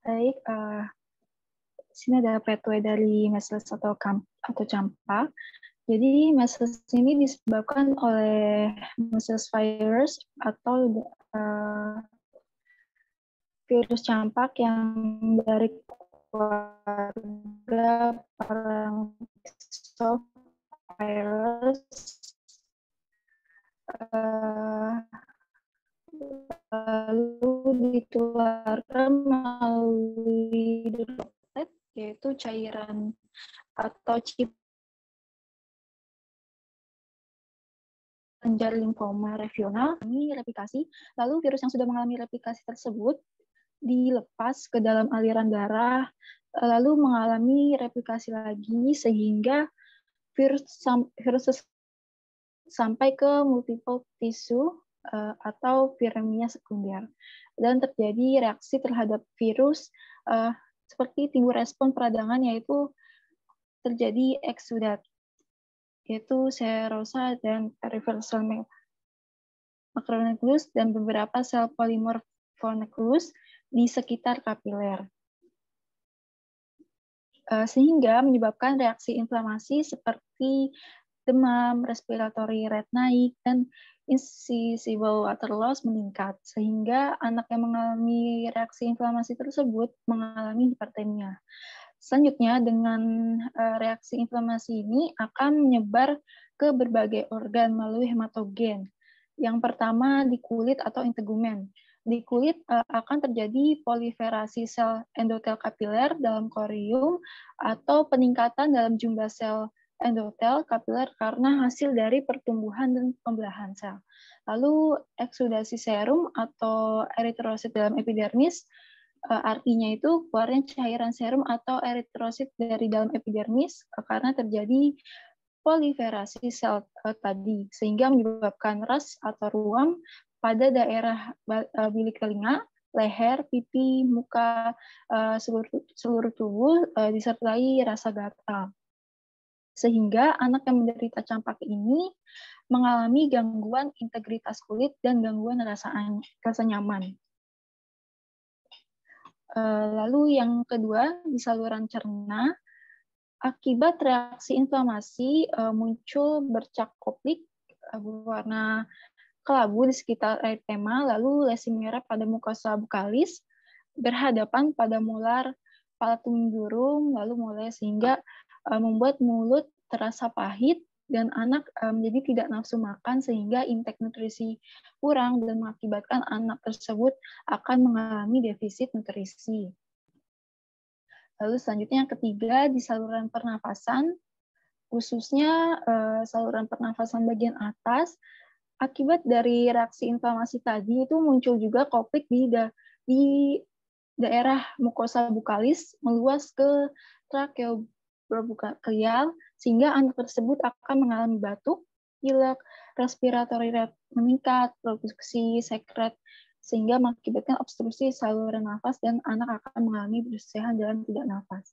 Baik, sini ada pathway dari measles atau campak. Jadi measles ini disebabkan oleh measles virus atau virus campak yang dari keluarga Paramyxovirus lalu ditularkan melalui droplet, yaitu cairan atau chip kelenjar limfoma regional. Ini replikasi, lalu virus yang sudah mengalami replikasi tersebut dilepas ke dalam aliran darah, lalu mengalami replikasi lagi sehingga virus sampai ke multiple tissue atau viremia sekunder, dan terjadi reaksi terhadap virus seperti timbul respon peradangan, yaitu terjadi eksudat, yaitu serosa dan reversal macronukleus dan beberapa sel polimorfonukleus di sekitar kapiler, sehingga menyebabkan reaksi inflamasi seperti demam, respiratory rate naik, dan insatiable water loss meningkat, sehingga anak yang mengalami reaksi inflamasi tersebut mengalami hipertemia. Selanjutnya, dengan reaksi inflamasi ini akan menyebar ke berbagai organ melalui hematogen. Yang pertama di kulit atau integumen. Di kulit akan terjadi proliferasi sel endotel kapiler dalam korium atau peningkatan dalam jumlah sel endotel kapiler karena hasil dari pertumbuhan dan pembelahan sel. Lalu eksudasi serum atau eritrosit dalam epidermis, artinya itu keluarnya cairan serum atau eritrosit dari dalam epidermis karena terjadi proliferasi sel tadi, sehingga menyebabkan ras atau ruam pada daerah bilik telinga, leher, pipi, muka, seluruh tubuh disertai rasa gatal. Sehingga anak yang menderita campak ini mengalami gangguan integritas kulit dan gangguan rasa nyaman. Lalu yang kedua, di saluran cerna, akibat reaksi inflamasi muncul bercak koplik berwarna kelabu di sekitar eritema, lalu lesi merah pada mukosa bukalis, berhadapan pada molar palatum durum, lalu mulai sehingga membuat mulut terasa pahit dan anak menjadi tidak nafsu makan sehingga intake nutrisi kurang dan mengakibatkan anak tersebut akan mengalami defisit nutrisi. Lalu selanjutnya yang ketiga di saluran pernafasan, khususnya saluran pernafasan bagian atas Akibat dari reaksi inflamasi tadi itu muncul juga konflik di daerah mukosa bukalis meluas ke tracheobronchial sehingga anak tersebut akan mengalami batuk, pilek, respiratory rate meningkat, produksi sekret sehingga mengakibatkan obstruksi saluran nafas dan anak akan mengalami bersehan dalam tidak nafas.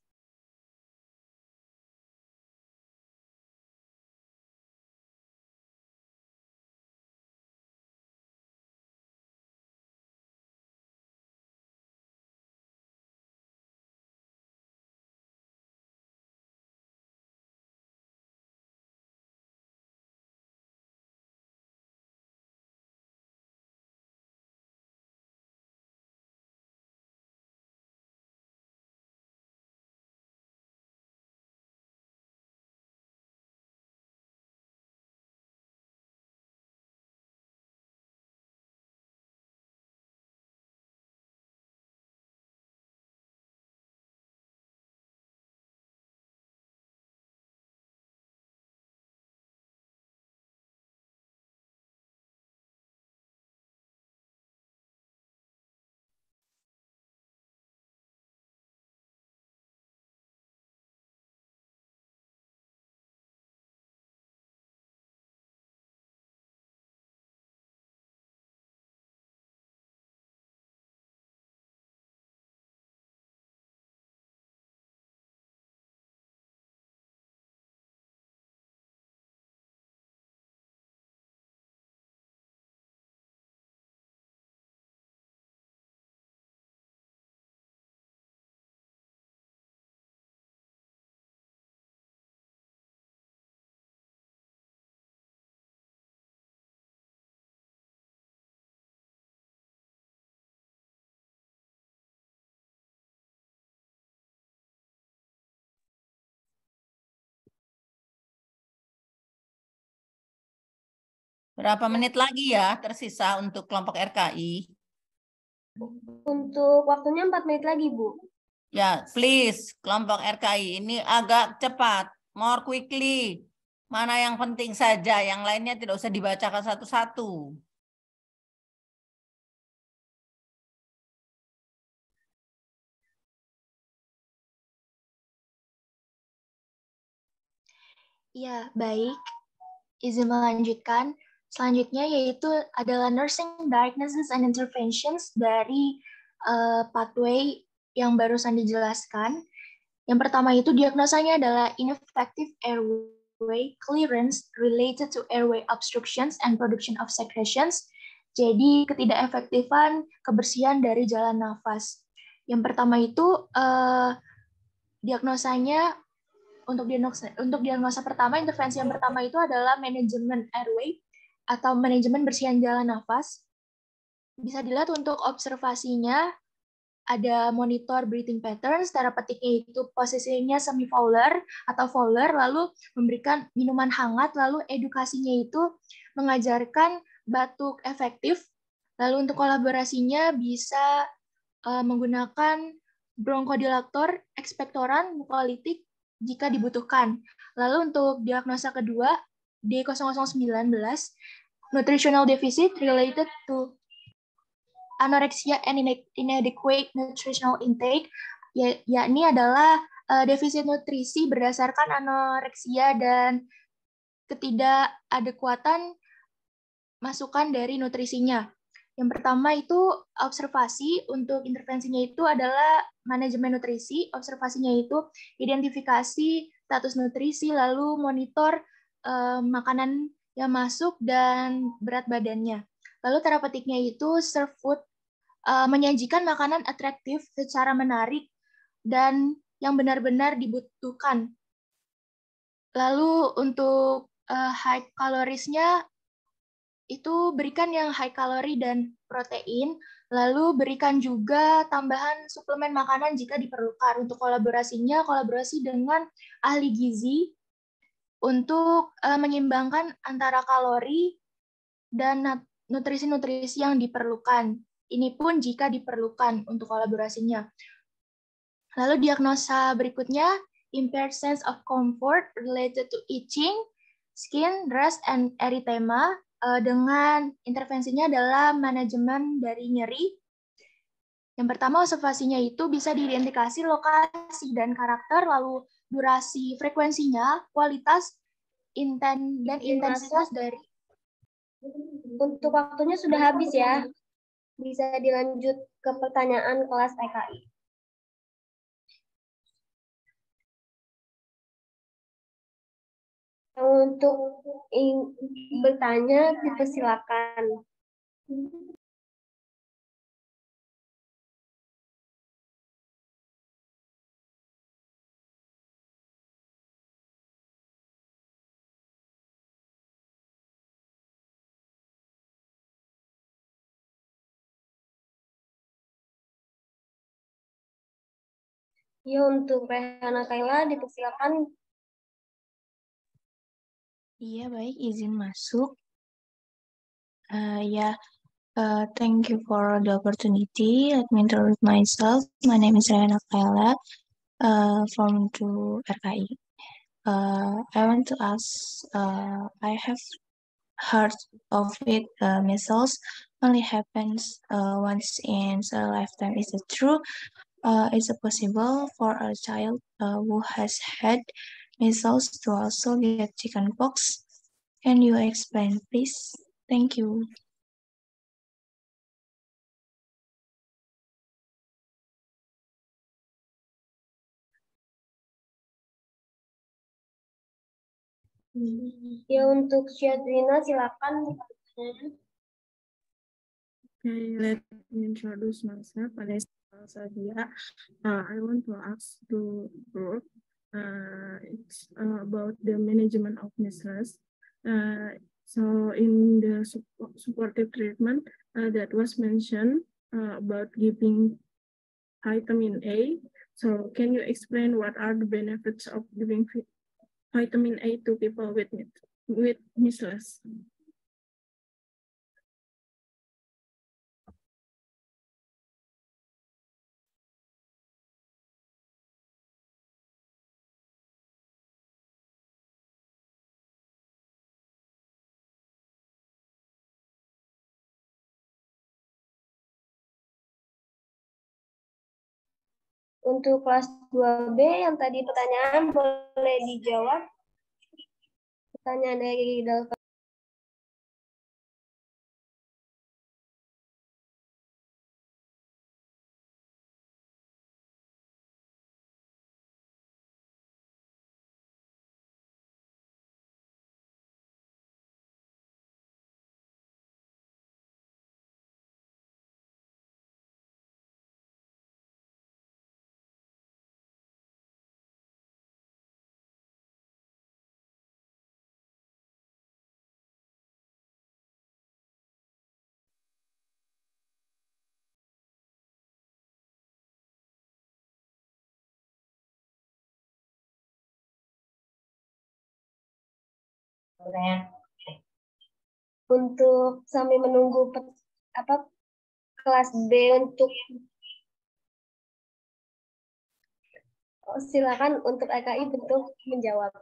Berapa menit lagi ya tersisa untuk kelompok RKI? Untuk waktunya 4 menit lagi, Bu. Ya, please, kelompok RKI ini agak cepat, more quickly. Mana yang penting saja, yang lainnya tidak usah dibacakan satu-satu. Ya, baik. Izin melanjutkan. Selanjutnya yaitu adalah nursing diagnosis and interventions dari pathway yang barusan dijelaskan. Yang pertama itu diagnosanya adalah ineffective airway clearance related to airway obstructions and production of secretions. Jadi ketidakefektifan kebersihan dari jalan nafas. Yang pertama itu diagnosanya untuk diagnosa pertama, intervensi yang pertama itu adalah manajemen airway atau manajemen bersihan jalan nafas. Bisa dilihat untuk observasinya ada monitor breathing patterns, cara petiknya itu posisinya semi-fowler atau fowler, lalu memberikan minuman hangat, lalu edukasinya itu mengajarkan batuk efektif. Lalu untuk kolaborasinya bisa menggunakan bronkodilaktor, ekspektoran, mukolitik jika dibutuhkan. Lalu untuk diagnosa kedua, D0019, nutritional deficit related to anorexia and inadequate nutritional intake, yakni adalah defisit nutrisi berdasarkan anoreksia dan ketidakadekuatan masukan dari nutrisinya. Yang pertama itu observasi, untuk intervensinya itu adalah manajemen nutrisi. Observasinya itu identifikasi status nutrisi, lalu monitor makanan yang masuk dan berat badannya. Lalu terapetiknya itu serve food, menyajikan makanan atraktif secara menarik dan yang benar-benar dibutuhkan. Lalu untuk high calories-nya itu berikan yang high kalori dan protein, lalu berikan juga tambahan suplemen makanan jika diperlukan. Untuk kolaborasinya, kolaborasi dengan ahli gizi untuk menyeimbangkan antara kalori dan nutrisi-nutrisi yang diperlukan. Ini pun jika diperlukan untuk kolaborasinya. Lalu diagnosa berikutnya, impaired sense of comfort related to itching, skin, rash, and erythema. dengan intervensinya adalah manajemen dari nyeri. Yang pertama, observasinya itu bisa diidentifikasi lokasi dan karakter, lalu durasi, frekuensinya, kualitas, dan intensitas dari. Untuk waktunya sudah habis ya. Bisa dilanjut ke pertanyaan kelas PKI. Untuk bertanya, dipersilakan. Ya, untuk Rehana Kaila, dipersilakan. Iya, baik, izin masuk. Thank you for the opportunity. Let me introduce myself. My name is Rehana Kaila, from to RKI. I want to ask, I have heard of it, measles only happens once in a lifetime. Is it true? Is it possible for a child who has had measles to also get chickenpox? Can you explain, please? Thank you. Ya, untuk Syadrina, silakan. Okay, let me introduce myself. Sadia. I want to ask the group. It's about the management of measles. So in the supportive treatment that was mentioned about giving vitamin A. So can you explain what are the benefits of giving vitamin A to people with measles? Untuk kelas 2B yang tadi pertanyaan boleh dijawab. Pertanyaan dari Dalva. Untuk sambil menunggu kelas B untuk silakan untuk RKI untuk menjawab.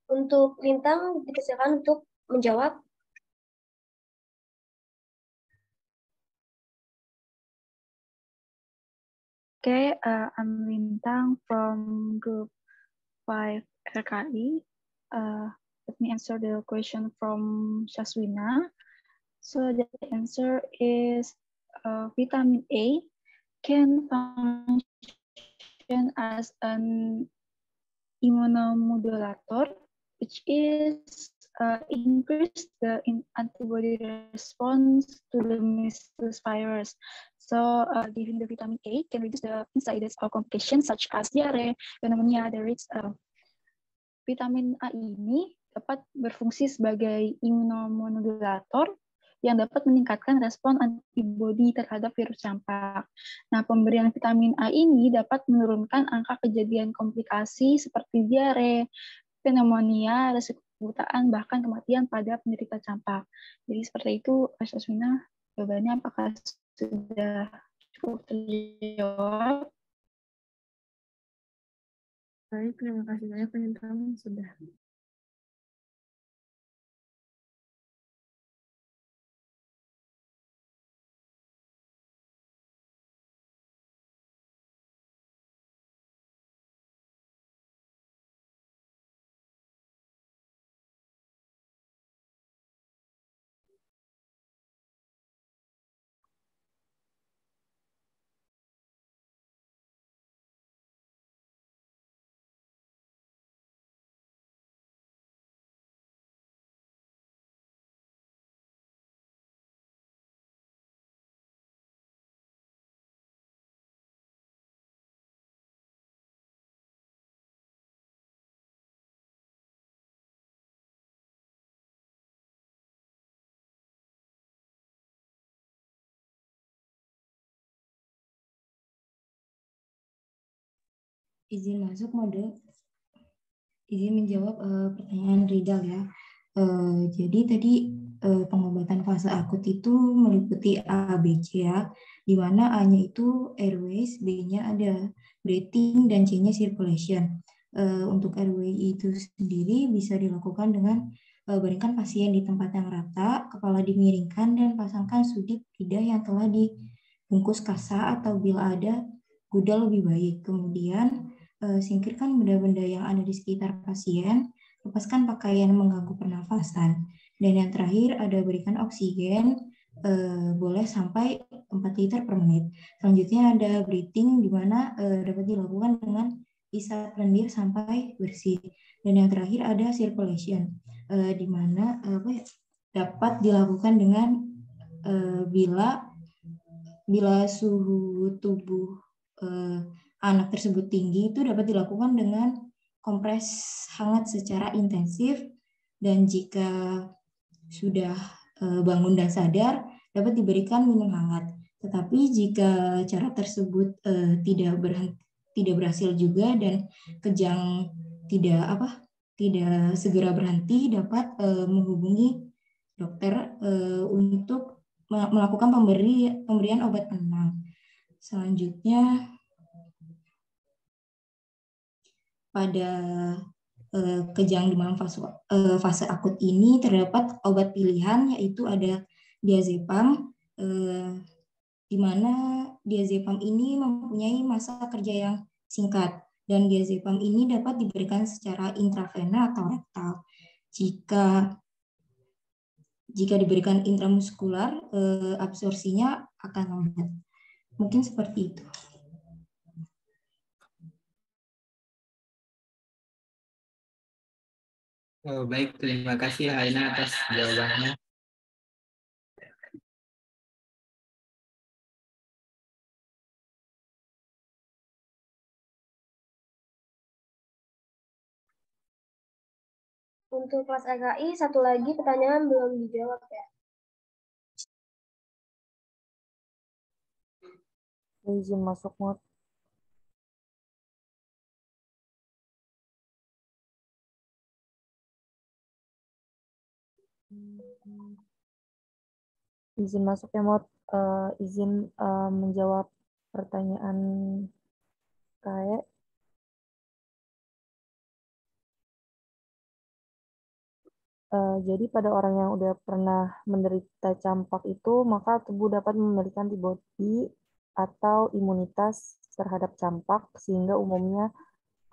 Untuk Lintang dipersilakan untuk menjawab. Okay, I'm Lintang from group 5 RKI. Let me answer the question from Shaswina. So the answer is vitamin A can function as an immunomodulator, which is increase the antibody response to the measles virus. So giving the vitamin A can reduce the incidence of complications such as diarrhea, pneumonia, the risk. Vitamin A ini dapat berfungsi sebagai immunomodulator yang dapat meningkatkan respon antibodi terhadap virus campak. Nah, pemberian vitamin A ini dapat menurunkan angka kejadian komplikasi seperti diare, pneumonia, resiko kebutaan, bahkan kematian pada penderita campak. Jadi seperti itu, Aswina, jawabannya apakah sudah cukup terjawab? Baik, terima kasih banyak penjelasan sudah. Izin masuk mode. Izin menjawab pertanyaan Ridal ya. Jadi tadi pengobatan fase akut itu meliputi A, B, C ya, di mana A-nya itu airways, B-nya ada breathing, dan C-nya circulation. Untuk airway itu sendiri bisa dilakukan dengan baringkan pasien di tempat yang rata, kepala dimiringkan, dan pasangkan sudip lidah yang telah dibungkus kasa atau bila ada gudal lebih baik. Kemudian singkirkan benda-benda yang ada di sekitar pasien, lepaskan pakaian mengganggu pernafasan, dan yang terakhir ada berikan oksigen, boleh sampai 4 liter per menit. Selanjutnya ada breathing, di mana dapat dilakukan dengan isap lendir sampai bersih, dan yang terakhir ada circulation, di mana dapat dilakukan dengan bila suhu tubuh anak tersebut tinggi, itu dapat dilakukan dengan kompres hangat secara intensif, dan jika sudah bangun dan sadar dapat diberikan minum hangat. Tetapi jika cara tersebut tidak berhasil juga dan kejang tidak segera berhenti, dapat menghubungi dokter untuk melakukan pemberian obat penenang. Selanjutnya, pada kejang demam fase akut ini terdapat obat pilihan, yaitu ada diazepam, di mana diazepam ini mempunyai masa kerja yang singkat, dan diazepam ini dapat diberikan secara intravena atau rektal. Jika diberikan intramuskular, absorpsinya akan lambat. Mungkin seperti itu. Oh, baik, terima kasih Haina atas jawabannya. Untuk kelas RKI, satu lagi pertanyaan belum dijawab ya. Izin masuk mod. Izin masuk ya mod. Izin menjawab pertanyaan Kae. Jadi pada orang yang udah pernah menderita campak itu, maka tubuh dapat memiliki antibodi atau imunitas terhadap campak, sehingga umumnya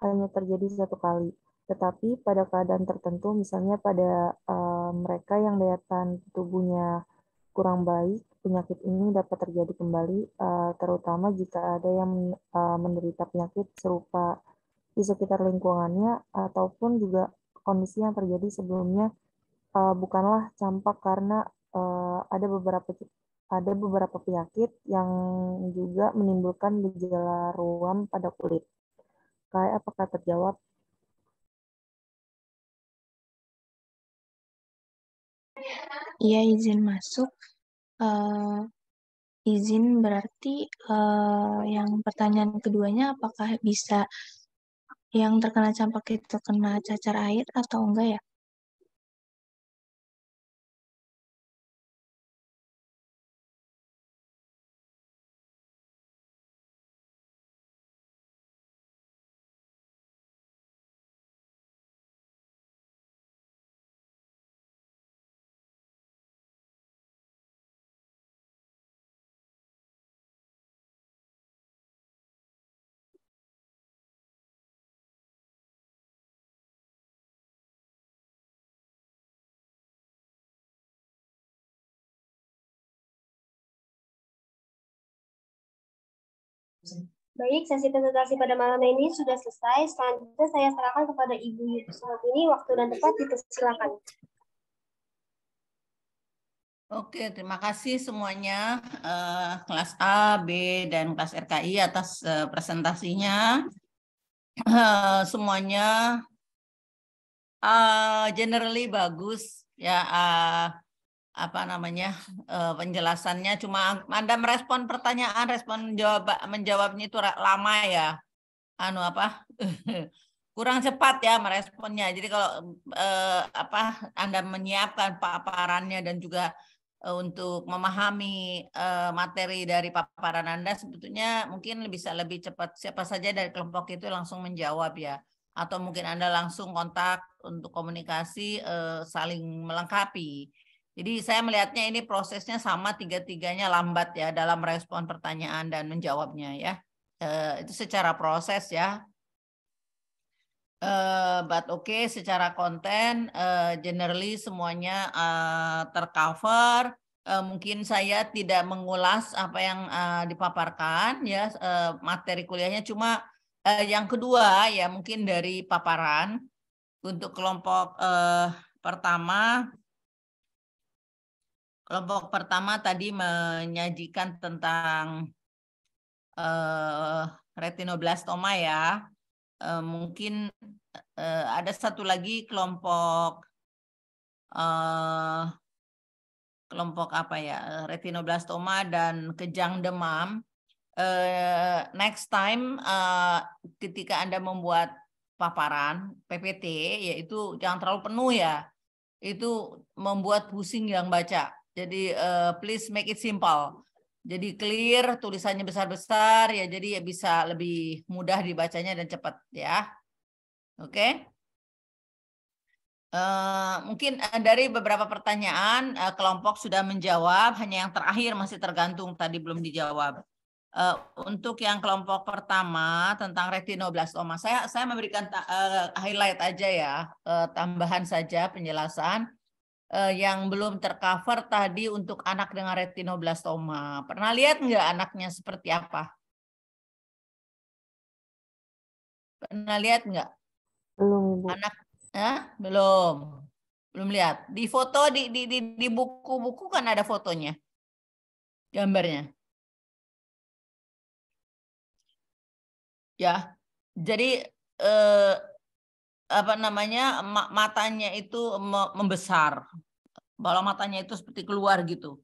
hanya terjadi satu kali. Tetapi pada keadaan tertentu, misalnya pada mereka yang daya tahan tubuhnya kurang baik, penyakit ini dapat terjadi kembali, terutama jika ada yang menderita penyakit serupa di sekitar lingkungannya, ataupun juga kondisi yang terjadi sebelumnya bukanlah campak, karena ada beberapa penyakit yang juga menimbulkan gejala ruam pada kulit. Kayak apakah terjawab? Iya, izin masuk. Izin berarti yang pertanyaan keduanya apakah bisa yang terkena campak itu kena cacar air atau enggak ya? Baik, sesi presentasi pada malam ini sudah selesai. Selanjutnya saya serahkan kepada Ibu Yusufini. Waktu dan tempat dipersilakan. Oke, terima kasih semuanya kelas A, B, dan kelas RKI atas presentasinya. Semuanya generally bagus ya, penjelasannya. Cuma Anda merespon pertanyaan, menjawabnya itu lama ya. Kurang cepat ya meresponnya. Jadi kalau Anda menyiapkan paparannya dan juga untuk memahami materi dari paparan Anda, sebetulnya mungkin bisa lebih cepat. Siapa saja dari kelompok itu langsung menjawab ya. Atau mungkin Anda langsung kontak untuk komunikasi saling melengkapi. Jadi saya melihatnya ini prosesnya sama, tiga-tiganya lambat ya dalam respon pertanyaan dan menjawabnya ya. Itu secara proses ya. But okay, secara konten generally semuanya tercover. Mungkin saya tidak mengulas apa yang dipaparkan ya, materi kuliahnya. Cuma yang kedua ya mungkin dari paparan untuk kelompok pertama. Kelompok pertama tadi menyajikan tentang retinoblastoma ya. Mungkin ada satu lagi kelompok apa ya, retinoblastoma dan kejang demam. Next time ketika Anda membuat paparan PPT, yaitu jangan terlalu penuh ya, itu membuat pusing yang baca. Jadi please make it simple. Jadi clear, tulisannya besar-besar ya, jadi ya bisa lebih mudah dibacanya dan cepat ya. Oke. Mungkin dari beberapa pertanyaan kelompok sudah menjawab, hanya yang terakhir masih tergantung tadi belum dijawab. Untuk yang kelompok pertama tentang retinoblastoma, saya memberikan highlight aja ya, tambahan saja penjelasan. Yang belum tercover tadi untuk anak dengan retinoblastoma. Pernah lihat nggak anaknya seperti apa? Pernah lihat nggak? Belum, Ibu. Anak, belum lihat. Di foto di buku-buku kan ada fotonya, gambarnya. Ya, jadi matanya itu membesar, bola matanya itu seperti keluar gitu.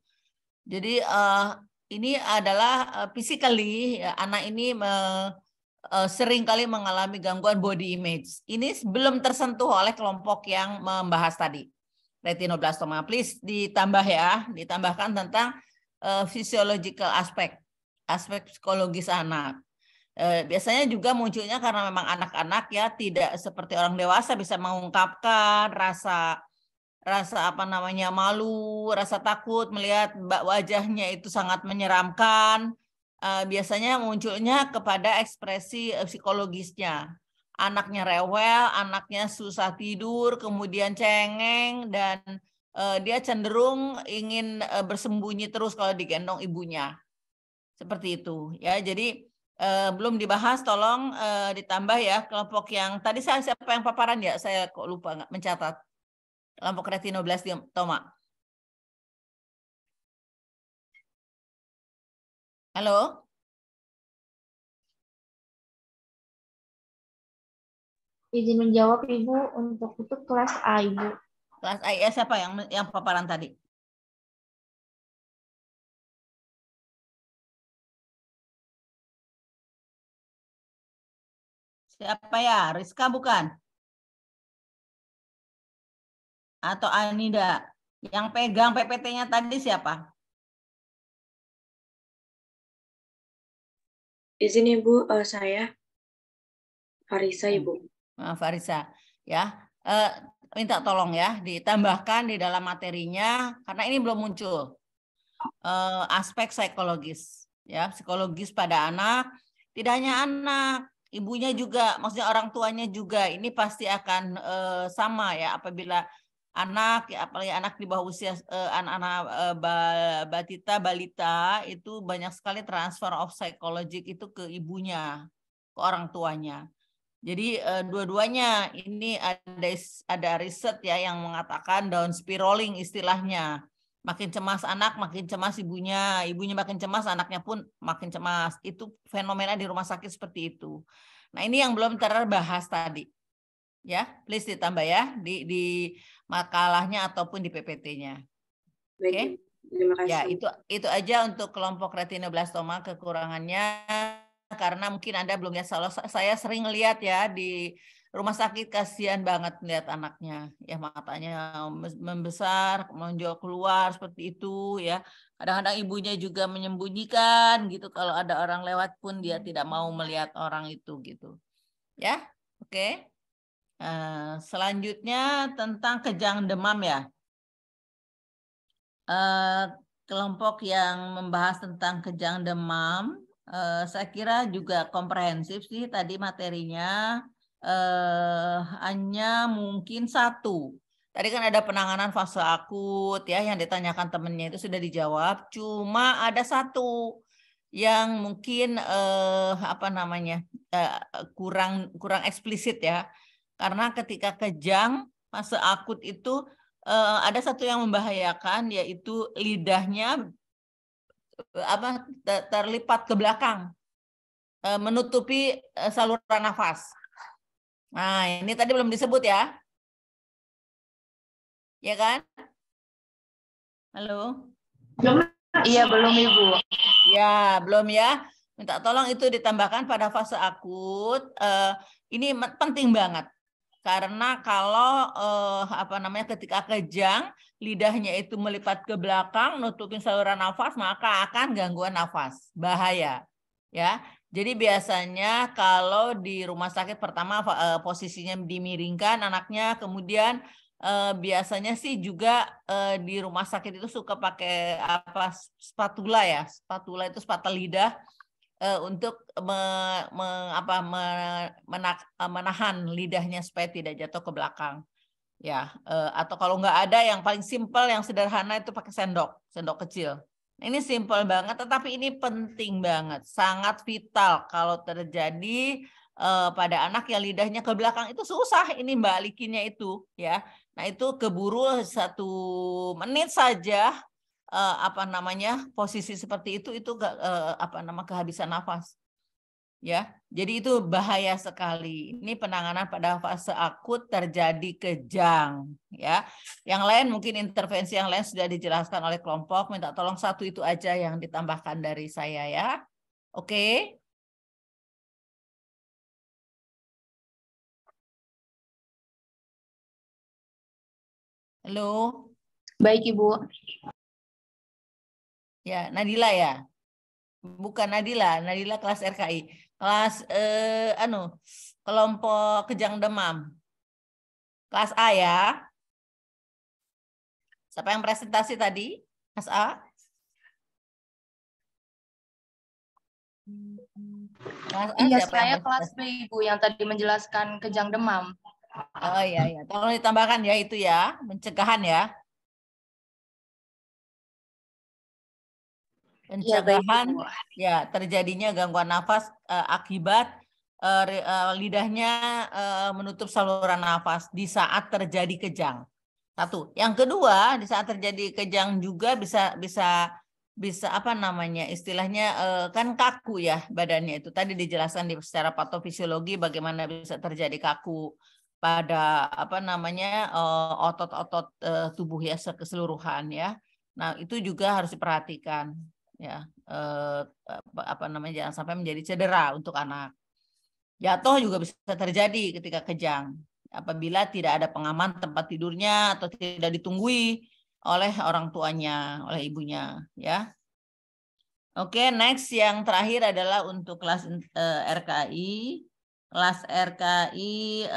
Jadi ini adalah physically anak ini sering kali mengalami gangguan body image. Ini belum tersentuh oleh kelompok yang membahas tadi retinoblastoma. Please ditambah ya, ditambahkan tentang physiological aspek psikologis anak. Biasanya juga munculnya karena memang anak-anak ya tidak seperti orang dewasa bisa mengungkapkan rasa malu, rasa takut melihat wajahnya itu sangat menyeramkan. Biasanya munculnya kepada ekspresi psikologisnya. anaknya rewel, anaknya susah tidur, kemudian cengeng, dan dia cenderung ingin bersembunyi terus kalau digendong ibunya. Seperti itu ya. Jadi belum dibahas, tolong ditambah ya kelompok yang tadi siapa yang paparan ya? Saya kok lupa nggak mencatat. Kelompok retinoblastoma. Halo? Izin menjawab Ibu, untuk itu kelas A Ibu. Kelas A ya, siapa yang paparan tadi? Siapa ya? Rizka bukan? Atau Anida? Yang pegang PPT-nya tadi siapa? Izin Ibu, saya Farisa Ibu. Farisa ya. Minta tolong ya ditambahkan di dalam materinya karena ini belum muncul aspek psikologis ya, psikologis pada anak. Tidak hanya anak, ibunya juga, maksudnya orang tuanya juga ini pasti akan sama ya apabila anak ya, apalagi anak di bawah usia anak-anak balita itu banyak sekali transfer of psychologic itu ke ibunya, ke orang tuanya. Jadi dua-duanya ini ada riset ya yang mengatakan down spiraling istilahnya. Makin cemas anak, makin cemas ibunya. Ibunya makin cemas, anaknya pun makin cemas. Itu fenomena di rumah sakit seperti itu. Nah ini yang belum terbahas tadi. Ya, please ditambah ya di makalahnya ataupun di PPT-nya. Oke? Terima kasih. Ya, itu aja untuk kelompok retinoblastoma kekurangannya. Karena mungkin Anda belum lihat, saya sering lihat ya di rumah sakit, kasihan banget melihat anaknya ya, matanya membesar, menonjol keluar seperti itu ya. Kadang-kadang ibunya juga menyembunyikan gitu, kalau ada orang lewat pun dia tidak mau melihat orang itu gitu ya. Oke. Selanjutnya tentang kejang demam ya. Kelompok yang membahas tentang kejang demam, saya kira juga komprehensif sih tadi materinya, hanya mungkin satu. Tadi kan ada penanganan fase akut ya, yang ditanyakan temennya itu sudah dijawab. Cuma ada satu yang mungkin kurang eksplisit ya, karena ketika kejang fase akut itu ada satu yang membahayakan, yaitu lidahnya terlipat ke belakang, menutupi saluran nafas. Nah, ini tadi belum disebut ya. Ya kan? Halo? Iya, belum Ibu. Ya, belum ya. Minta tolong itu ditambahkan pada fase akut. Ini penting banget. Karena kalau ketika kejang, lidahnya itu melipat ke belakang, nutupin saluran nafas, maka akan gangguan nafas, bahaya. Ya, jadi biasanya kalau di rumah sakit pertama posisinya dimiringkan anaknya, kemudian biasanya sih juga di rumah sakit itu suka pakai spatula ya, spatula itu spatula lidah. Untuk menahan lidahnya supaya tidak jatuh ke belakang ya, atau kalau nggak ada yang paling simpel yang sederhana itu pakai sendok kecil. Ini simpel banget tetapi ini penting banget, sangat vital kalau terjadi pada anak yang lidahnya ke belakang. Itu susah ini balikinnya itu ya. Nah itu keburu 1 menit saja posisi seperti itu kehabisan nafas ya. Jadi itu bahaya sekali. Ini penanganan pada fase akut terjadi kejang ya. Yang lain mungkin intervensi yang lain sudah dijelaskan oleh kelompok. Minta tolong satu itu aja yang ditambahkan dari saya ya. Oke. Halo. Baik Ibu. Ya, Nadila ya. Bukan Nadila kelas RKI. Kelas kelompok kejang demam. Kelas A ya. Siapa yang presentasi tadi? Kelas A? Kelas A Iya, siapa yang saya bahasa kelas basi? B, Ibu, yang tadi menjelaskan kejang demam. Oh iya, iya. Tolong ditambahkan ya itu ya, pencegahan ya. Iya, baik, Pencegahan Ibu. ya terjadinya gangguan nafas akibat lidahnya menutup saluran nafas di saat terjadi kejang. Satu. Yang kedua, di saat terjadi kejang juga bisa apa namanya istilahnya kan kaku ya badannya itu. Tadi dijelaskan secara patofisiologi bagaimana bisa terjadi kaku pada apa namanya otot-otot tubuh ya keseluruhan ya. Nah, itu juga harus diperhatikan ya. Apa namanya jangan sampai menjadi cedera untuk anak. Jatuh juga bisa terjadi ketika kejang apabila tidak ada pengaman tempat tidurnya atau tidak ditunggui oleh orang tuanya, oleh ibunya ya. Oke, next yang terakhir adalah untuk kelas RKI. Kelas RKI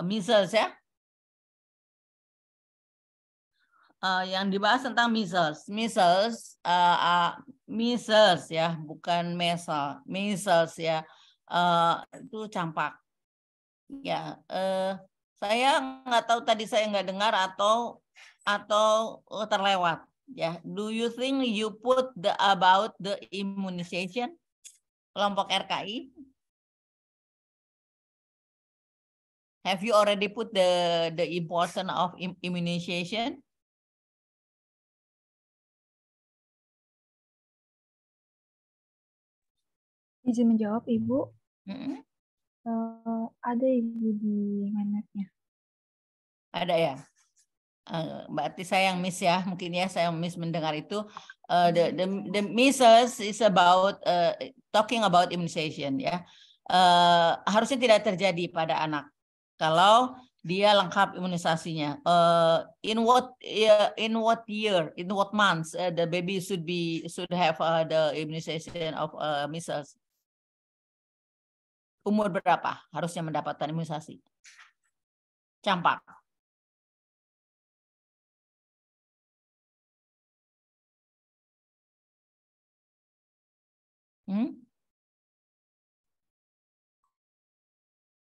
measles ya. Yang dibahas tentang measles. Measles ya, bukan measles. Measles ya. Itu campak. Ya, saya nggak tahu tadi saya nggak dengar atau terlewat. Ya, do you think you put about the immunization kelompok RKI? Have you already put the importance of immunization? Izin menjawab, Ibu. Ada Ibu di mindmapnya. Ada ya. Berarti saya yang miss ya, mungkin ya saya miss mendengar itu. The measles is about talking about immunization ya. Harusnya tidak terjadi pada anak kalau dia lengkap imunisasinya. In what year, in what months the baby should have the immunization of measles? Umur berapa harusnya mendapatkan imunisasi campak?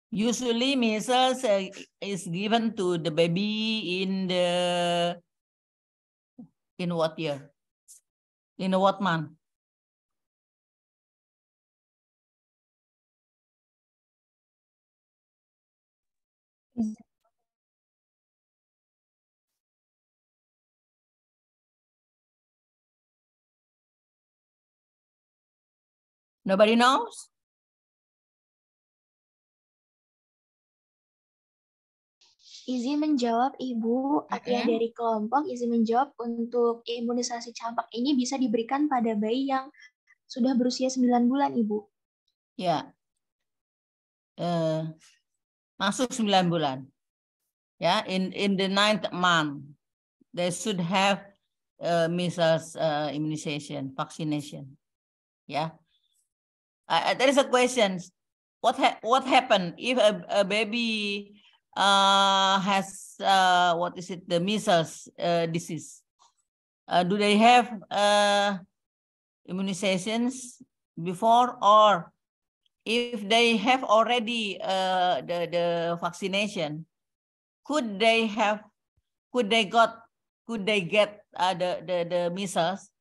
Usually measles is given to the baby in what year? In what month? Nobody knows? Izin menjawab, Ibu. Atia dari kelompok izin menjawab untuk imunisasi campak ini bisa diberikan pada bayi yang sudah berusia 9 bulan, Ibu. Ya. Masuk 9 bulan. Ya, in the 9th month they should have measles immunization, vaccination. Ya. There is a question. What happened if a baby has what is it, the measles disease? Do they have immunizations before, or if they have already the vaccination, could they get the measles?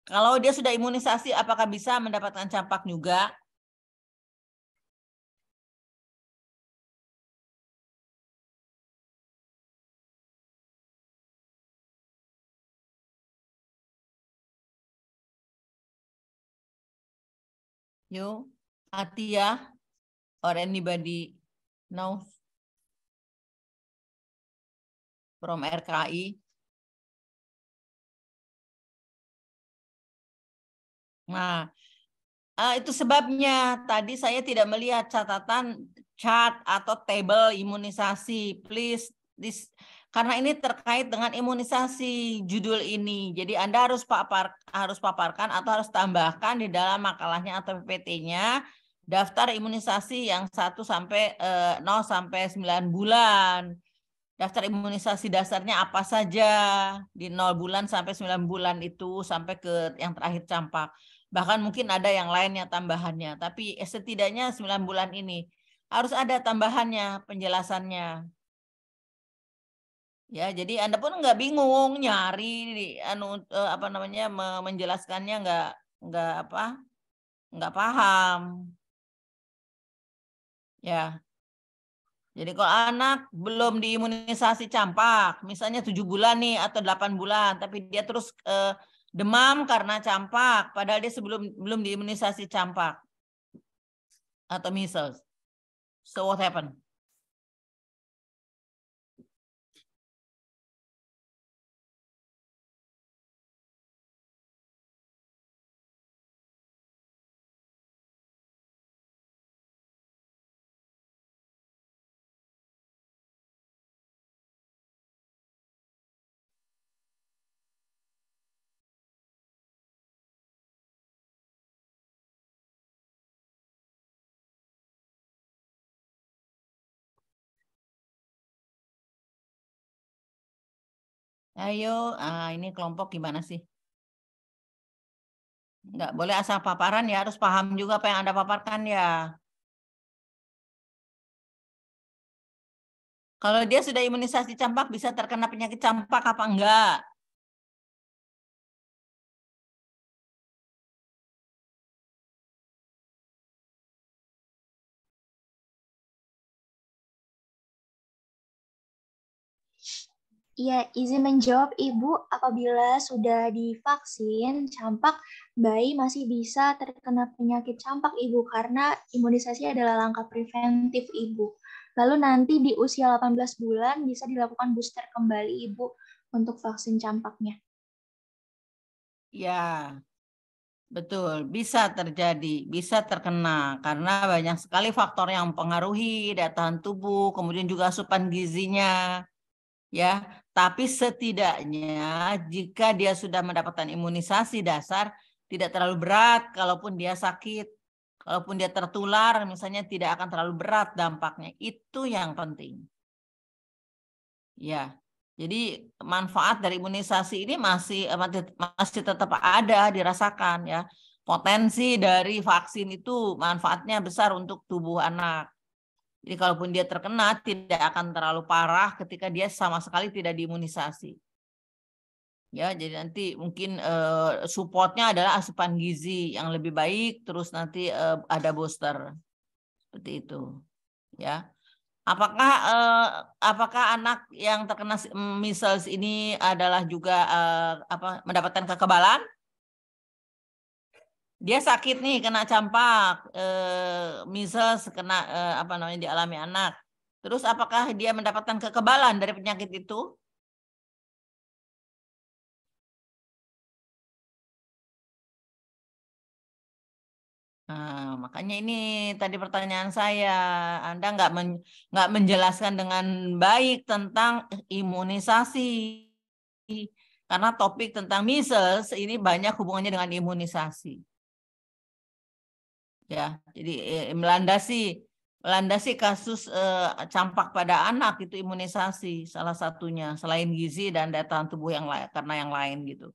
Kalau dia sudah imunisasi, apakah bisa mendapatkan campak juga? You, Atia, or anybody knows from RKI? Nah, itu sebabnya tadi saya tidak melihat catatan chart atau table imunisasi. Please, karena ini terkait dengan imunisasi judul ini. Jadi Anda harus paparkan atau harus tambahkan di dalam makalahnya atau PPT-nya daftar imunisasi yang 1 sampai 0 sampai 9 bulan. Daftar imunisasi dasarnya apa saja di 0 bulan sampai 9 bulan itu sampai ke yang terakhir campak. Bahkan mungkin ada yang lainnya tambahannya, tapi setidaknya 9 bulan ini harus ada tambahannya, penjelasannya. Ya, jadi Anda pun nggak bingung nyari apa namanya menjelaskannya nggak paham. Ya. Jadi kalau anak belum diimunisasi campak, misalnya 7 bulan nih atau 8 bulan, tapi dia terus demam karena campak, padahal dia belum diimunisasi campak atau measles. So what happened? Ayo, ini kelompok gimana sih? Nggak boleh asal paparan ya, harus paham juga apa yang Anda paparkan ya. Kalau dia sudah imunisasi campak, bisa terkena penyakit campak apa enggak? Iya, izin menjawab Ibu, apabila sudah divaksin campak, bayi masih bisa terkena penyakit campak Ibu, karena imunisasi adalah langkah preventif Ibu. Lalu nanti di usia 18 bulan bisa dilakukan booster kembali Ibu untuk vaksin campaknya. Ya, betul. Bisa terjadi, bisa terkena, karena banyak sekali faktor yang mempengaruhi daya tahan tubuh, kemudian juga asupan gizinya. Ya, tapi setidaknya jika dia sudah mendapatkan imunisasi dasar, tidak terlalu berat kalaupun dia sakit. Kalaupun dia tertular, misalnya tidak akan terlalu berat dampaknya. Itu yang penting. Ya, jadi manfaat dari imunisasi ini masih tetap ada, dirasakan ya. Potensi dari vaksin itu manfaatnya besar untuk tubuh anak. Jadi kalaupun dia terkena tidak akan terlalu parah ketika dia sama sekali tidak diimunisasi. Ya, jadi nanti mungkin supportnya adalah asupan gizi yang lebih baik, terus nanti ada booster seperti itu. Ya, apakah anak yang terkena measles ini adalah juga mendapatkan kekebalan? Dia sakit nih, kena campak, measles, kena dialami anak. Terus apakah dia mendapatkan kekebalan dari penyakit itu? Nah, makanya ini tadi pertanyaan saya, Anda nggak menjelaskan dengan baik tentang imunisasi, karena topik tentang measles ini banyak hubungannya dengan imunisasi. Ya, jadi melandasi kasus campak pada anak itu imunisasi salah satunya, selain gizi dan daya tahan tubuh yang lain, karena yang lain gitu.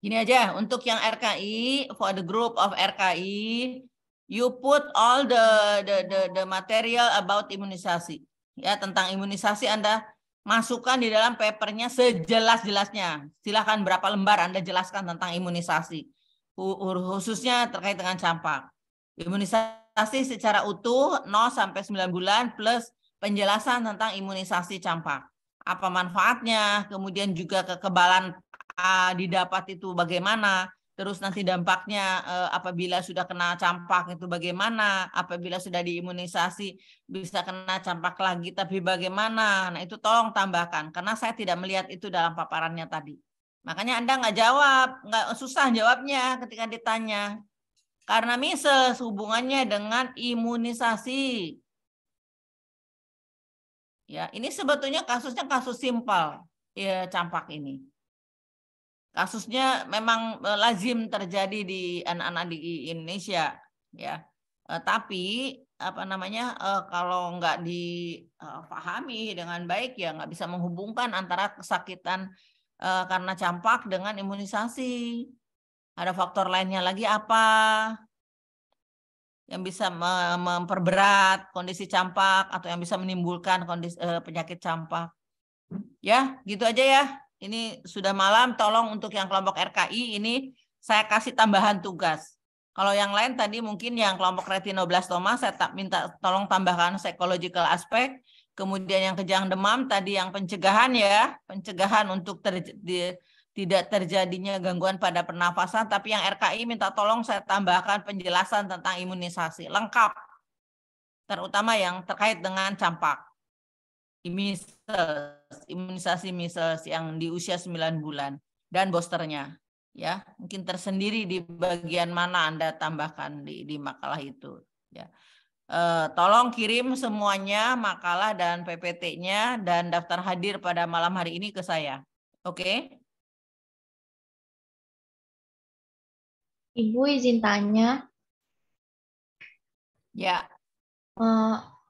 Gini aja, untuk yang RKI, for the group of RKI, you put all the material about imunisasi. Ya, tentang imunisasi Anda masukkan di dalam papernya sejelas-jelasnya. Silakan berapa lembar Anda jelaskan tentang imunisasi. Khususnya terkait dengan campak. Imunisasi secara utuh 0 sampai 9 bulan plus penjelasan tentang imunisasi campak. Apa manfaatnya, kemudian juga kekebalan didapat itu bagaimana, terus nanti dampaknya apabila sudah kena campak itu bagaimana, apabila sudah diimunisasi bisa kena campak lagi tapi bagaimana. Nah itu tolong tambahkan, karena saya tidak melihat itu dalam paparannya tadi. Makanya Anda nggak jawab, nggak susah jawabnya ketika ditanya. Karena measles hubungannya dengan imunisasi. Ya, ini sebetulnya kasusnya kasus simpel ya campak ini. Kasusnya memang lazim terjadi di anak-anak di Indonesia, ya. Tapi apa namanya, kalau nggak dipahami dengan baik ya nggak bisa menghubungkan antara kesakitan karena campak dengan imunisasi. Ada faktor lainnya lagi apa yang bisa memperberat kondisi campak atau yang bisa menimbulkan kondisi penyakit campak. Ya, gitu aja ya. Ini sudah malam, tolong untuk yang kelompok RKI ini saya kasih tambahan tugas. Kalau yang lain tadi mungkin yang kelompok retinoblastoma saya minta tolong tambahkan psychological aspect. Kemudian yang kejang demam tadi yang pencegahan ya, pencegahan untuk tidak terjadinya gangguan pada pernafasan. Tapi yang RKI minta tolong saya tambahkan penjelasan tentang imunisasi lengkap, terutama yang terkait dengan campak. Imunisasi measles yang di usia 9 bulan dan boosternya ya, mungkin tersendiri di bagian mana Anda tambahkan di makalah itu ya. Tolong kirim semuanya makalah dan PPT-nya dan daftar hadir pada malam hari ini ke saya. Oke? Ibu izin tanya. Ya.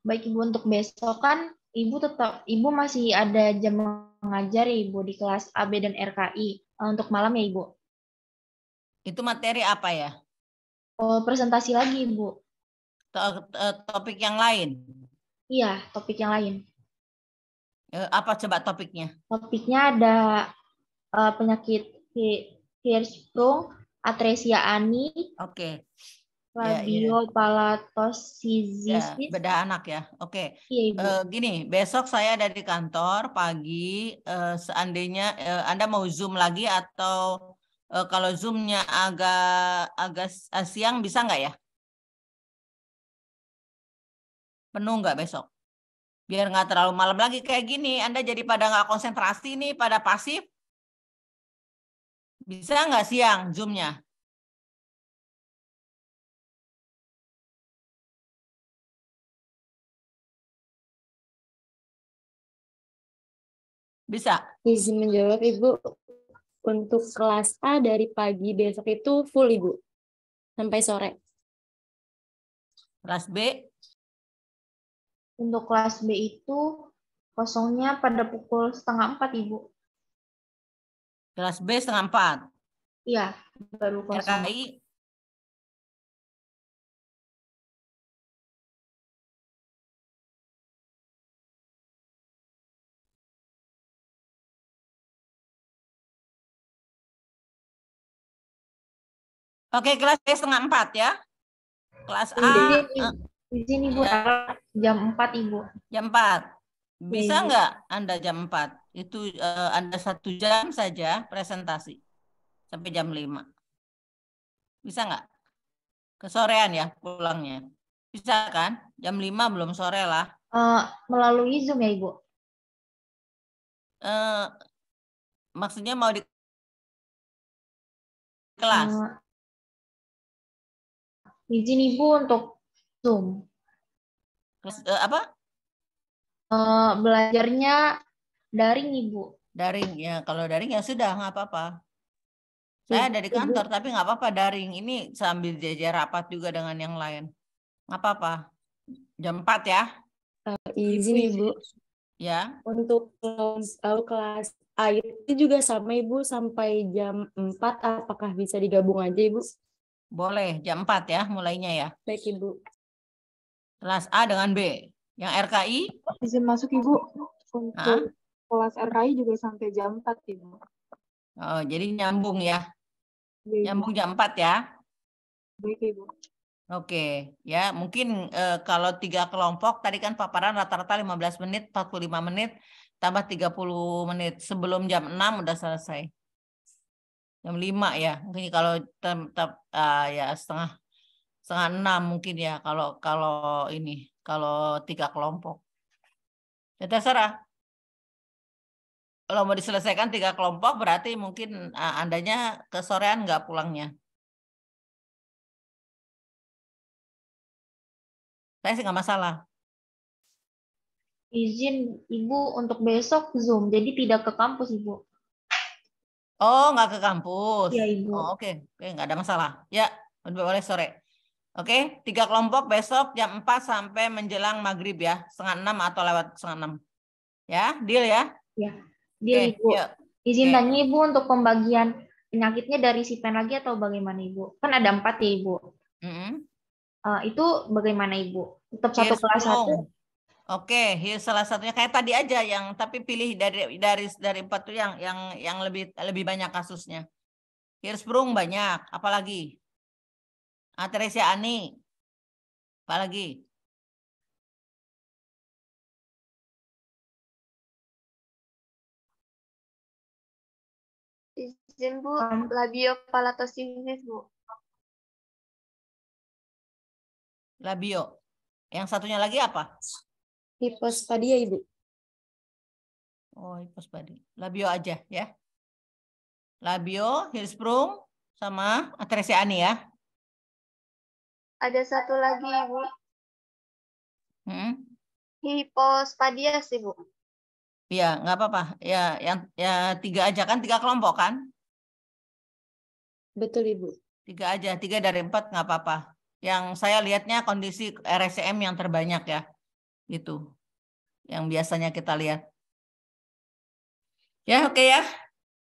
Baik Ibu, untuk besok kan Ibu masih ada jam mengajar ya Ibu di kelas AB dan RKI. Untuk malam ya Ibu? Itu materi apa ya? Presentasi lagi Ibu. Topik yang lain? Iya, topik yang lain. Apa coba topiknya? Topiknya ada penyakit Hirschsprung, atresia ani. Oke. Labiopalatosisis. Ya, bedah anak ya. Oke. Iya, Ibu. Gini, besok saya ada di kantor pagi. Seandainya Anda mau Zoom lagi atau kalau Zoom-nya agak siang bisa nggak ya? Penuh nggak besok? Biar nggak terlalu malam lagi kayak gini. Anda jadi pada nggak konsentrasi nih, pada pasif. Bisa nggak siang Zoom-nya? Bisa. Izin menjawab Ibu, untuk kelas A dari pagi besok itu full Ibu, sampai sore. Kelas B? Untuk kelas B itu kosongnya pada pukul 3:30 Ibu. Kelas B 3:30? Iya, baru kosong. RKI? Oke, kelas B 3:30 ya. Kelas A. Di sini Ibu, jam 4 Ibu. Jam 4. Bisa nggak Anda jam 4? Itu Anda 1 jam saja presentasi. Sampai jam 5. Bisa nggak? Kesorean ya pulangnya. Bisa kan? Jam 5 belum sore lah. Melalui Zoom ya Ibu? Maksudnya mau di kelas? Izin Ibu untuk Zoom. Apa? Belajarnya daring Ibu. Daring ya. Kalau daring ya sudah nggak apa-apa. Saya ada di kantor tapi nggak apa-apa daring. Ini sambil jajar rapat juga dengan yang lain. Nggak apa-apa. Jam 4 ya. Izin Ibu. Ya. Untuk kelas A itu juga sama Ibu sampai jam 4. Apakah bisa digabung aja Ibu? Boleh, jam 4 ya mulainya ya. Baik Ibu. Kelas A dengan B. Yang RKI? Izin masuk Ibu. Untuk kelas RKI juga sampai jam 4 Ibu. Oh, jadi nyambung ya. Baik, nyambung jam 4 ya. Baik Ibu. Oke, ya mungkin kalau 3 kelompok tadi kan paparan rata-rata 15 menit, 45 menit, tambah 30 menit. Sebelum jam 6 udah selesai. Jam 5 ya, mungkin kalau ya setengah 6 mungkin ya kalau ini, kalau 3 kelompok. Ya terserah. Kalau mau diselesaikan 3 kelompok berarti mungkin Andanya kesorean nggak pulangnya. Saya sih nggak masalah. Izin Ibu untuk besok Zoom, jadi tidak ke kampus Ibu. Oh, nggak ke kampus. Iya, Ibu. Oh, oke, nggak ada masalah. Ya, boleh sore. Oke, 3 kelompok besok jam 4 sampai menjelang maghrib ya, 5:30 atau lewat 5:30. Ya, deal ya? Ya, deal, Ibu. Yuk. Izin Oke. tanya Ibu, untuk pembagian penyakitnya dari sipen lagi atau bagaimana Ibu? Kan ada 4 ya Ibu. Itu bagaimana Ibu? Tetap satu kelas satu? Oke, salah satunya kayak tadi aja yang tapi pilih dari 4 tuh yang lebih banyak kasusnya. Hirschsprung banyak, apalagi? Atresia ani. Apalagi? Izin Bu, labiopalastosis Bu. Labio. Yang satunya lagi apa? Hipospadia, Ibu. Oh, hipospadia. Labio aja ya. Labio, Hirschsprung, sama Atresia ani ya. Ada satu lagi Ibu. Hipospadia sih Bu. Iya, nggak apa-apa. Ya, ya 3 aja kan, 3 kelompok kan? Betul, Ibu. 3 aja, 3 dari 4 nggak apa-apa. Yang saya lihatnya kondisi RSCM yang terbanyak ya. Itu. Yang biasanya kita lihat. Ya, oke ya.